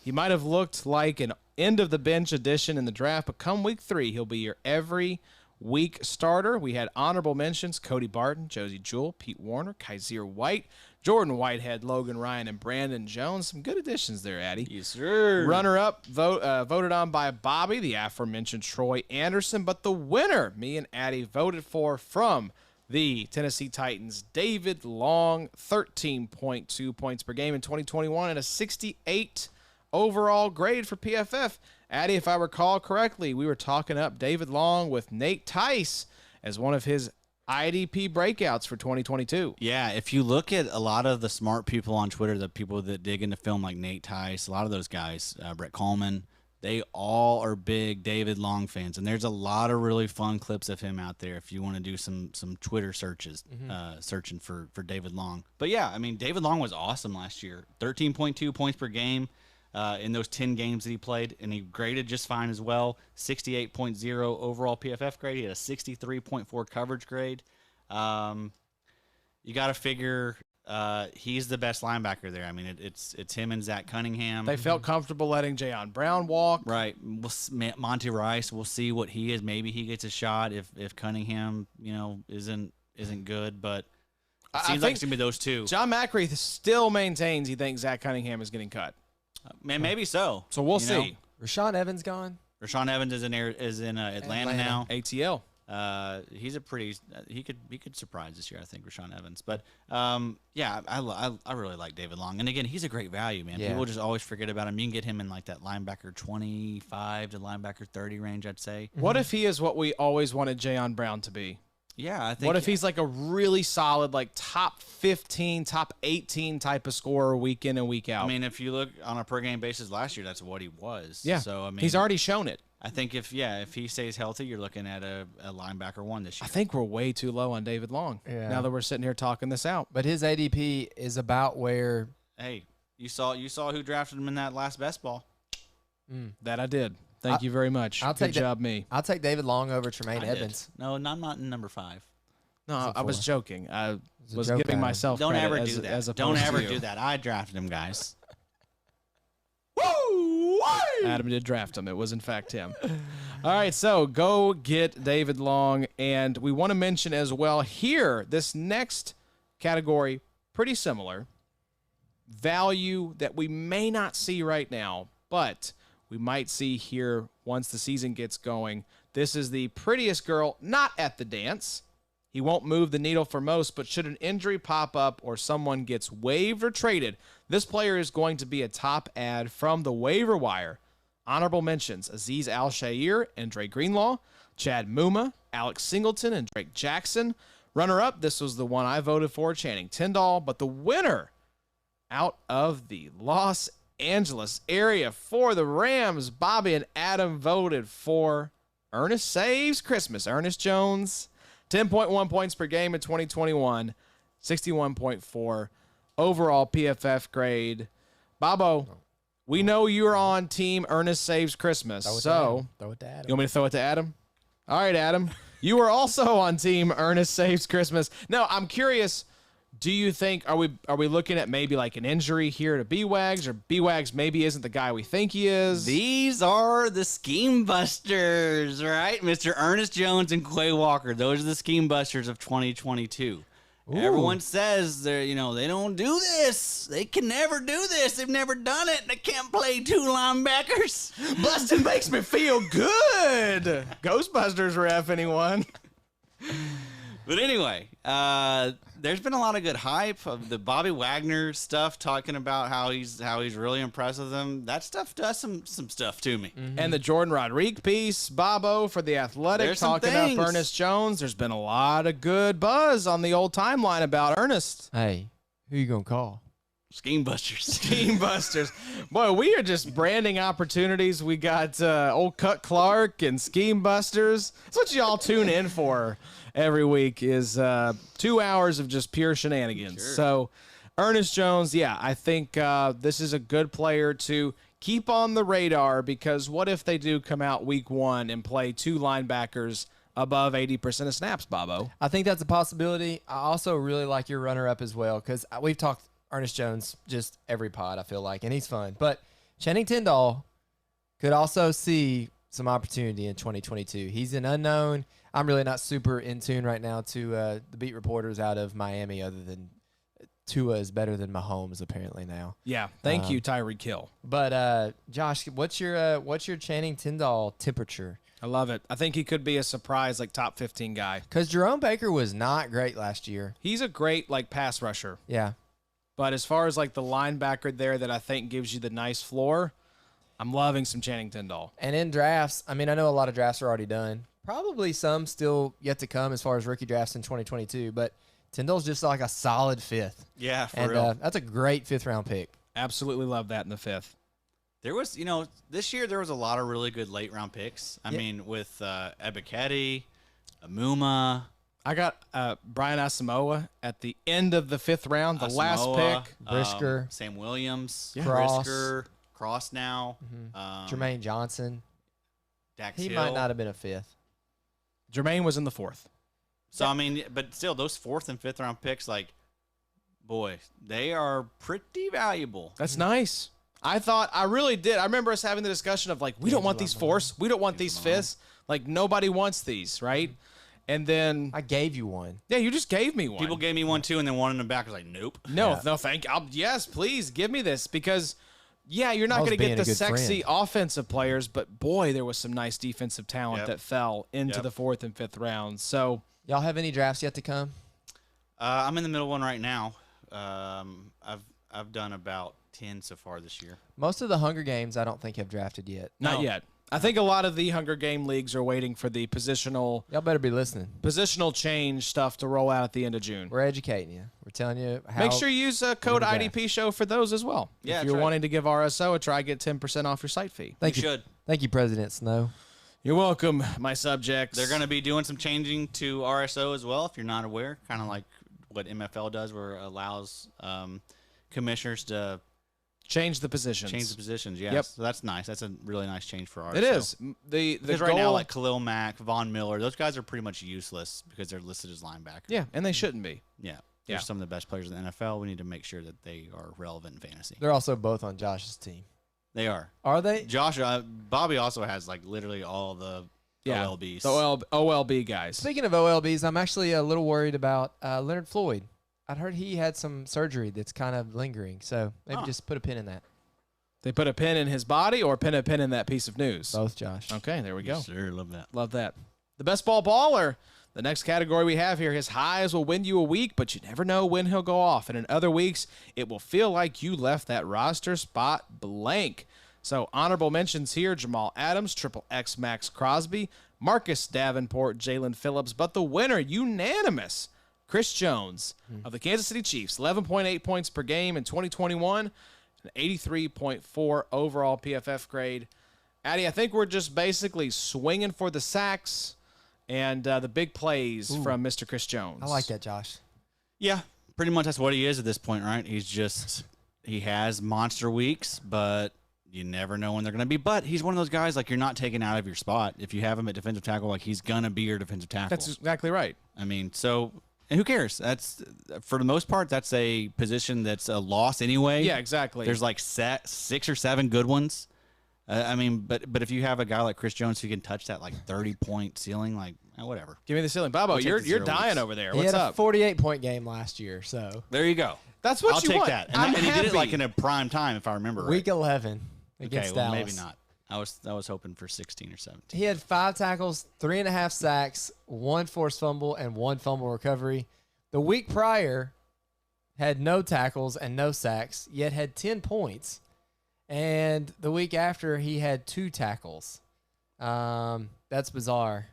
He might have looked like an end of the bench addition in the draft, but come week 3, he'll be your every week starter. We had honorable mentions: Cody Barton, Josie Jewell, Pete Warner, Kaiser White, Jordan Whitehead, Logan Ryan, and Brandon Jones. Some good additions there, Addy. Yes, sir. Runner-up voted on by Bobby, the aforementioned Troy Anderson, but the winner, me and Addy voted for from the Tennessee Titans, David Long, 13.2 points per game in 2021 and a 68 overall grade for PFF. Addy, if I recall correctly, we were talking up David Long with Nate Tice as one of his IDP breakouts for 2022. Yeah, if you look at a lot of the smart people on Twitter, the people that dig into film like Nate Tice, a lot of those guys, Brett Coleman, they all are big David Long fans. And there's a lot of really fun clips of him out there if you want to do some Twitter searches, searching for David Long. But yeah, I mean, David Long was awesome last year. 13.2 points per game. In those 10 games that he played, and he graded just fine as well. 68.0 overall PFF grade. He had a 63.4 coverage grade. You got to figure he's the best linebacker there. I mean, it's him and Zach Cunningham. They felt comfortable letting Jayon Brown walk. Right. Monty Rice, we'll see what he is. Maybe he gets a shot if Cunningham, isn't good, but it seems like it's going to be those two. John Macri still maintains he thinks Zach Cunningham is getting cut. Man, maybe so. So we'll see. Rashawn Evans gone. Rashawn Evans is in Atlanta now. ATL. He's a pretty. He could surprise this year, I think, Rashawn Evans. But yeah, I really like David Long, and again, he's a great value, man. Yeah. People just always forget about him. You can get him in like that linebacker 25 to linebacker 30 range, I'd say. What if he is what we always wanted Jayon Brown to be? Yeah, I think. What if he's like a really solid, like top 15, top 18 type of scorer week in and week out? I mean, if you look on a per game basis last year, that's what he was. Yeah. So I mean, he's already shown it. I think if he stays healthy, you're looking at a linebacker 1 this year. I think we're way too low on David Long. Yeah. Now that we're sitting here talking this out. But his ADP is about where. Hey, you saw who drafted him in that last best ball. That I did. Thank you very much. I'll Good take job, me. I'll take David Long over Tremaine I did. Evans. No, I'm not in number 5. No, I was 4. joking. I was a was joke, giving Adam. myself Don't credit ever as, do that. as Don't opposed ever to you. do that. I drafted him, guys. Adam did draft him. It was, in fact, him. All right, so go get David Long. And we want to mention as well here, this next category, pretty similar. Value that we may not see right now, but we might see here once the season gets going. This is the prettiest girl not at the dance. He won't move the needle for most, but should an injury pop up or someone gets waived or traded, this player is going to be a top ad from the waiver wire. Honorable mentions: Azeez Al-Shaair and Dre Greenlaw, Chad Muma, Alex Singleton, and Drake Jackson. Runner-up, this was the one I voted for, Channing Tindall, but the winner out of the Los Angeles area for the Rams, Bobby and Adam voted for Ernest Saves Christmas. Ernest Jones, 10.1 points per game in 2021, 61.4 overall PFF grade. Bobo, we know you're on team Ernest Saves Christmas, so Throw it to Adam. you want me to throw it to Adam? All right, Adam. You were also on team Ernest Saves Christmas. No, I'm curious. Do you think are we looking at maybe like an injury here to B-Wags, or B-Wags maybe isn't the guy we think he is? These are the scheme busters, right? Mr. Ernest Jones and Quay Walker. Those are the scheme busters of 2022. Ooh. Everyone says they don't do this. They can never do this. They've never done it. They can't play 2 linebackers. Busting makes me feel good. Ghostbusters ref, anyone? But anyway, there's been a lot of good hype of the Bobby Wagner stuff, talking about how he's really impressed with them. That stuff does some stuff to me. Mm-hmm. And the Jordan Rodriguez piece, Bobo for The Athletic, There's some talking up things. Ernest Jones. There's been a lot of good buzz on the old timeline about Ernest. Hey, who you gonna call? Scheme busters. Team Busters. Boy, we are just branding opportunities. We got old Cut Clark and Scheme Busters. That's what y'all tune in for every week, is 2 hours of just pure shenanigans. Sure. So Ernest Jones, yeah, I think this is a good player to keep on the radar, because what if they do come out week 1 and play 2 linebackers above 80% of snaps, Bobo? I think that's a possibility. I also really like your runner-up as well, because we've talked Ernest Jones just every pod, I feel like, and he's fun. But Channing Tindall could also see some opportunity in 2022. He's an unknown. I'm really not super in tune right now to the beat reporters out of Miami, other than Tua is better than Mahomes apparently now. Yeah, thank you, Tyreek Hill. But Josh, what's your Channing Tindall temperature? I love it. I think he could be a surprise, like top 15 guy. Because Jerome Baker was not great last year. He's a great like pass rusher. Yeah. But as far as like the linebacker there that I think gives you the nice floor, I'm loving some Channing Tindall. And in drafts, I mean, I know a lot of drafts are already done. Probably some still yet to come as far as rookie drafts in 2022. But Tindall's just like a solid 5th. Yeah, for And real. that's a great 5th-round pick. Absolutely love that in the 5th. There was, this year there was a lot of really good late-round picks. I mean, with Ebiketie, Amuma. I got Brian Asamoah at the end of the 5th round, the last Asamoah, pick. Brisker. Sam Williams, Cross. Brisker, Cross now, Jermaine Johnson. Dax He Hill. might not have been a 5th. Jermaine was in the 4th. So, I mean, but still, those 4th and 5th round picks, like, boy, they are pretty valuable. That's nice. I really did. I remember us having the discussion of like, we don't want these 4ths. We don't want these 5ths. Like, nobody wants these, right? And then, I gave you one. yeah, you just gave me one. People gave me one, too, and then one in the back was like, nope. No, thank you. Yes, please give me this, because, yeah, you're not I was going to being get a the good sexy offensive players, but boy, there was some nice defensive talent Yep. that fell into Yep. the 4th and 5th rounds. So, Y'all have any drafts yet to come? I'm in the middle one right now. I've done about 10 so far this year. Most of the Hunger Games I don't think have drafted yet. not No. yet. I think a lot of the Hunger Game leagues are waiting for the positional Y'all better be listening. change stuff to roll out at the end of June. We're educating you. We're telling you how. Make sure you use code draft. IDP show for those as well. Yeah, if that's you're right. wanting to give RSO a try, get 10% off your site fee. Thank You you. should. Thank you, President Snow. You're welcome, my subjects. They're going to be doing some changing to RSO as well, if you're not aware, kind of like what MFL does, where it allows commissioners to change the positions. change the positions. Yes. Yep. So that's nice. That's a really nice change for RSO. It is. The Because goal, right now, like Khalil Mack, Von Miller, those guys are pretty much useless because they're listed as linebackers. yeah, and they shouldn't be. Yeah. They're Yeah. some of the best players in the NFL. We need to make sure that they are relevant in fantasy. They're also both on Josh's team. They are. Are they? Josh, Bobby also has like literally all the Yeah, OLBs. the OLB guys. Speaking of OLBs, I'm actually a little worried about Leonard Floyd. I'd heard he had some surgery that's kind of lingering, so maybe just put a pin in that. They put a pin in his body or pin a pin in that piece of news? Both, Josh. Okay, there we go. Yes, sir. Love that. Love that. The best ball baller. The next category we have here, his highs will win you a week, but you never know when he'll go off. And in other weeks, it will feel like you left that roster spot blank. So honorable mentions here, Jamal Adams, Triple X Max Crosby, Marcus Davenport, Jalen Phillips, but the winner, unanimous, Chris Jones of the Kansas City Chiefs, 11.8 points per game in 2021, an 83.4 overall PFF grade. Addy, I think we're just basically swinging for the sacks and the big plays from Mr. Chris Jones. I like that, Josh. Yeah, pretty much that's what he is at this point, right? He has monster weeks, but you never know when they're going to be. But he's one of those guys, like, you're not taken out of your spot. If you have him at defensive tackle, like, he's going to be your defensive tackle. That's exactly right. I mean, so, and who cares? That's, for the most part, that's a position that's a loss anyway. Yeah, exactly. There's like 6 or 7 good ones. I mean, but if you have a guy like Chris Jones who can touch that like 30-point ceiling, like, whatever. Give me the ceiling. Bobo, I'll take you're the 0 dying weeks. over there. He What's had up? a 48-point game last year, so There you go. That's what I'll you take want. that. I'm And he did it like happy. in a prime time, if I remember right. week 11 against Okay, well, Dallas. maybe not. I was hoping for 16 or 17. He had 5 tackles, 3.5 sacks, 1 forced fumble, and 1 fumble recovery. The week prior had no tackles and no sacks, yet had 10 points. And the week after, he had 2 tackles. That's bizarre.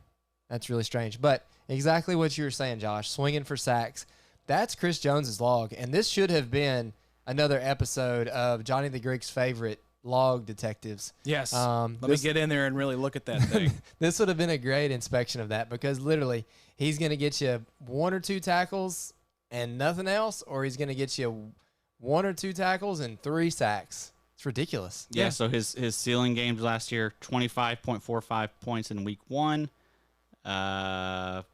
That's really strange. But exactly what you were saying, Josh, swinging for sacks. That's Chris Jones's log. And this should have been another episode of Johnny the Greek's favorite log detectives. Yes. Let Let me get in there and really look at that thing. This would have been a great inspection of that because literally he's going to get you 1 or 2 tackles and nothing else, or he's going to get you 1 or 2 tackles and 3 sacks. It's ridiculous. Yeah, so his ceiling games last year, 25.45 points in week 1. Then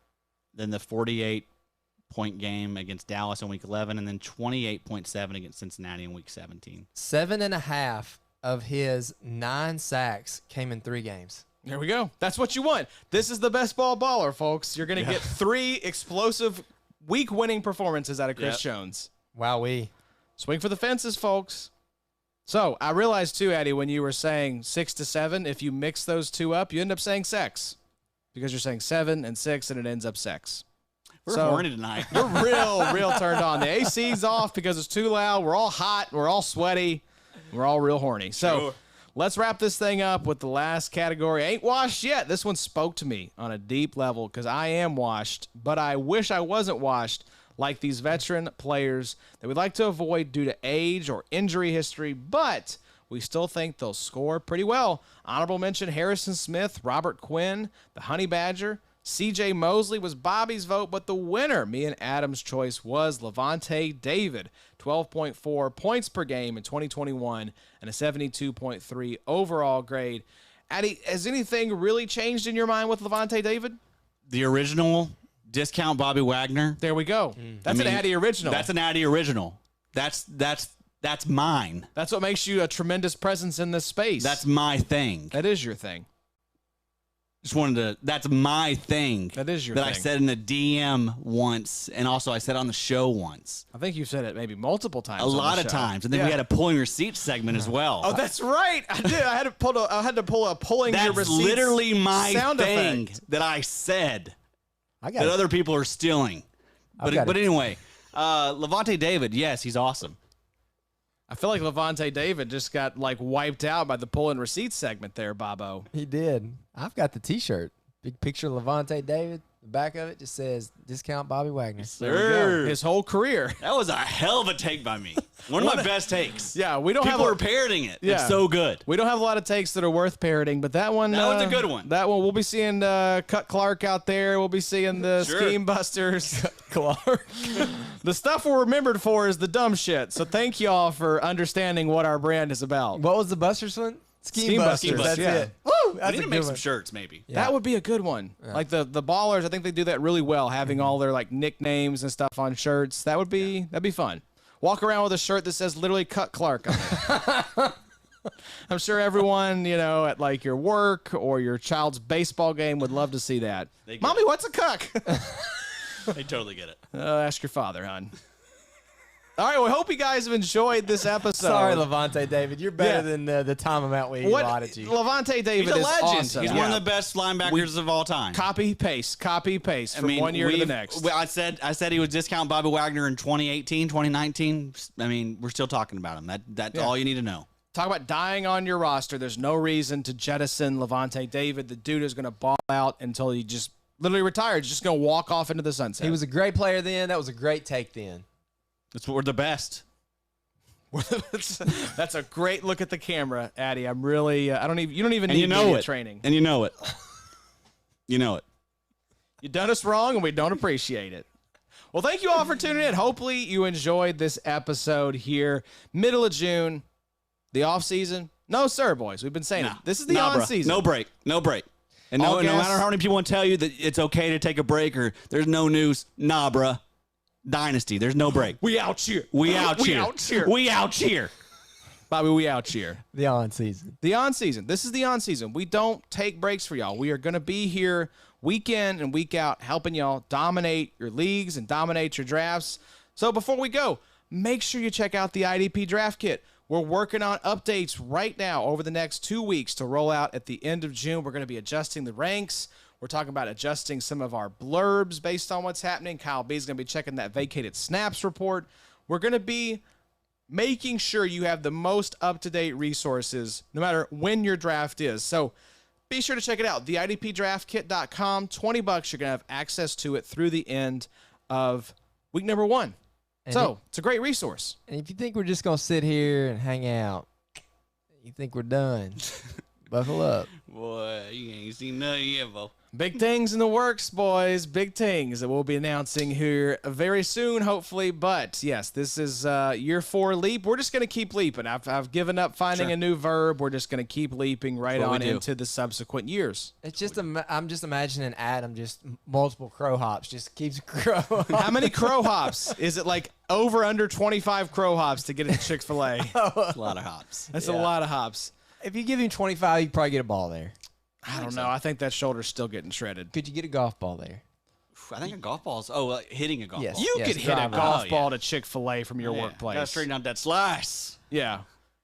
the 48-point game against Dallas in week 11, and then 28.7 against Cincinnati in week 17. 7.5 of his 9 sacks came in 3 games. There we go. That's what you want. This is the best ball baller, folks. You're going to get 3 explosive week-winning performances out of Chris Jones. Wowee. Swing for the fences, folks. So I realized, too, Eddie, when you were saying 6 to 7, if you mix those two up, you end up saying sex. Because you're saying 7 and 6, and it ends up sex. We're So- horny tonight. We're real turned on. The AC's off because it's too loud. We're all hot. We're all sweaty. We're all real horny. So Sure. let's wrap this thing up with the last category. Ain't washed yet. This one spoke to me on a deep level because I am washed, but I wish I wasn't washed like these veteran players that we'd like to avoid due to age or injury history, but we still think they'll score pretty well. Honorable mention Harrison Smith, Robert Quinn, the Honey Badger, C.J. Mosley was Bobby's vote, but the winner, me and Adam's choice, was Levante David. 12.4 points per game in 2021 and a 72.3 overall grade. Addy, has anything really changed in your mind with Levante David? The original discount Bobby Wagner. There we go. That's I mean, an Addy original. That's an Addy original. That's mine. That's what makes you a tremendous presence in this space. That's my thing. That is your thing. Just wanted to. That's my thing. That is your that thing. I said in a DM once, and also I said on the show once. I think you've said it maybe multiple times. A on the lot of show. times, and then Yeah. we had a pulling receipts segment as well. Oh, that's right. I did. I had to pull a pulling your That's receipts literally my sound thing effect. that I said I got that it. other people are stealing. I've got But it. anyway, Levante David, yes, he's awesome. I feel like Levante David just got like wiped out by the pulling receipts segment there, Bobo. He did. I've got the T-shirt. Big picture of Levante David. The back of it just says discount Bobby Wagner. There we go. His whole career. That was a hell of a take by me. One of my best takes. Yeah, we don't People have are parroting it. Yeah. It's so good. we don't have a lot of takes that are worth parroting, but that one That one's a good one. That one we'll be seeing Cut Clark out there. We'll be seeing the Sure. Scheme Busters. Clark. The stuff we're remembered for is the dumb shit. So thank y'all for understanding what our brand is about. What was the Busters one? Scheme Busters, That's yeah. it. Woo! We That's need a to make good some one. shirts, maybe. Yeah. That would be a good one. Like the ballers, I think they do that really well, having all their like nicknames and stuff on shirts. That'd be fun. Walk around with a shirt that says literally Cut Clark on it. I'm sure everyone, at like your work or your child's baseball game would love to see that. They get Mommy, it. what's a cuck? They totally get it. Ask your father, hon. All right, we hope you guys have enjoyed this episode. Sorry, Levante David. You're better Yeah. than the time amount we What allotted you. Levante David He's a is legend. awesome. He's Yeah. one of the best linebackers of all time. Copy paste from one year to the next. I said he was discount Bobby Wagner in 2018, 2019. I mean, we're still talking about him. That's Yeah. all you need to know. Talk about dying on your roster. There's no reason to jettison Levante David. The dude is going to ball out until he just literally retires. Just going to walk off into the sunset. He was a great player then. That was a great take then. That's what we're the best. That's a great look at the camera, Addy. I'm really. You don't even And need you know media it. training. And you know it. You know it. You done us wrong, and we don't appreciate it. Well, thank you all for tuning in. Hopefully, you enjoyed this episode here, middle of June, the off season. No, sir, boys. We've been saying it. This is the bruh. on-season. No break. And no All gas. matter how many people want to tell you that it's okay to take a break or there's no news, nah, bruh. Dynasty. There's no break. We out here. We out We here. out here. We out here. Bobby, we out here. The on-season. The on-season. This is the on-season. We don't take breaks for y'all. We are going to be here week in and week out helping y'all dominate your leagues and dominate your drafts. So before we go, make sure you check out the IDP Draft Kit. We're working on updates right now over the next 2 weeks to roll out at the end of June. We're going to be adjusting the ranks. We're talking about adjusting some of our blurbs based on what's happening. Kyle B is going to be checking that vacated snaps report. We're going to be making sure you have the most up-to-date resources no matter when your draft is. So be sure to check it out. The IDPDraftKit.com, $20. You're going to have access to it through the end of week number 1. And So it's a great resource. And if you think we're just going to sit here and hang out, you think we're done, buckle up. Boy, you ain't seen nothing yet, Bo. Big things in the works, boys. Big things that we'll be announcing here very soon, hopefully. But yes, this is year 4 leap. We're just going to keep leaping. I've given up finding a new verb. We're just going to keep leaping right what we on do. into the subsequent years. It's just I'm just imagining Adam just multiple crow hops, just keeps crow. How many crow hops? Is it like over under 25 crow hops to get into Chick-fil-A? It's a lot of hops. That's a lot of hops. If you give him 25, you probably get a ball there. I don't know. I think that shoulder's still getting shredded. Could you get a golf ball there? I think a golf ball's hitting a golf Yes. ball. You Yes, could hit a driving. golf Oh, ball yeah. to Chick-fil-A from your Gotta workplace. straighten out that slice. Yeah.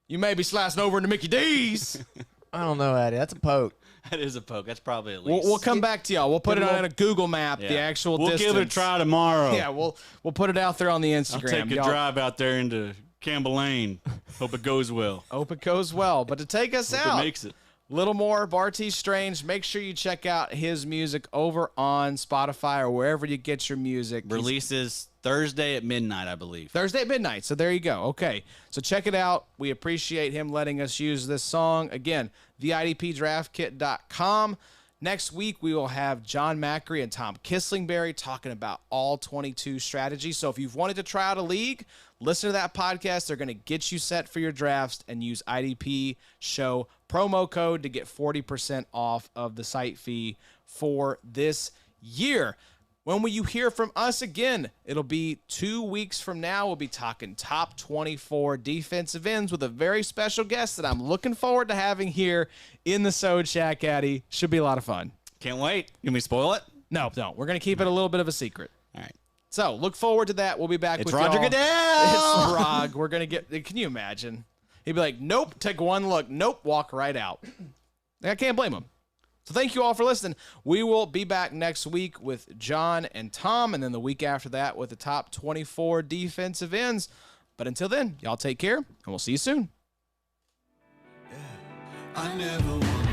You may be slicing over into Mickey D's. I don't know, Addy. That's a poke. That is a poke. That's probably at least. We'll come back to y'all. We'll put it Good on a Google map, the actual We'll distance. give it a try tomorrow. Yeah, we'll put it out there on the I'll Instagram. take a Y'all- drive out there into Campbell Lane. Hope it goes well. Hope it goes well. But to take us Hope out, it makes it. little more Barty Strange. Make sure you check out his music over on Spotify or wherever you get your music. He's- Releases Thursday at midnight, I believe. Thursday at midnight. So there you go. Okay. So check it out. We appreciate him letting us use this song. Again, theidpdraftkit.com. Next week, we will have John Macri and Tom Kislingbury talking about all 22 strategy. So if you've wanted to try out a league, listen to that podcast. They're going to get you set for your drafts and use IDP show promo code to get 40% off of the site fee for this year. When will you hear from us again? It'll be 2 weeks from now. We'll be talking top 24 defensive ends with a very special guest that I'm looking forward to having here in the Sode Shack, Addy. Should be a lot of fun. Can't wait. Can we spoil it? No. We're going to keep it a little bit of a secret. All right. So look forward to that. We'll be back It's with Roger y'all. Goodell. It's Rog. We're going to get, can you imagine? He'd be like, nope, take one look. Nope, walk right out. I can't blame him. So thank you all for listening. We will be back next week with John and Tom, and then the week after that with the top 24 defensive ends. But until then, y'all take care, and we'll see you soon. I never want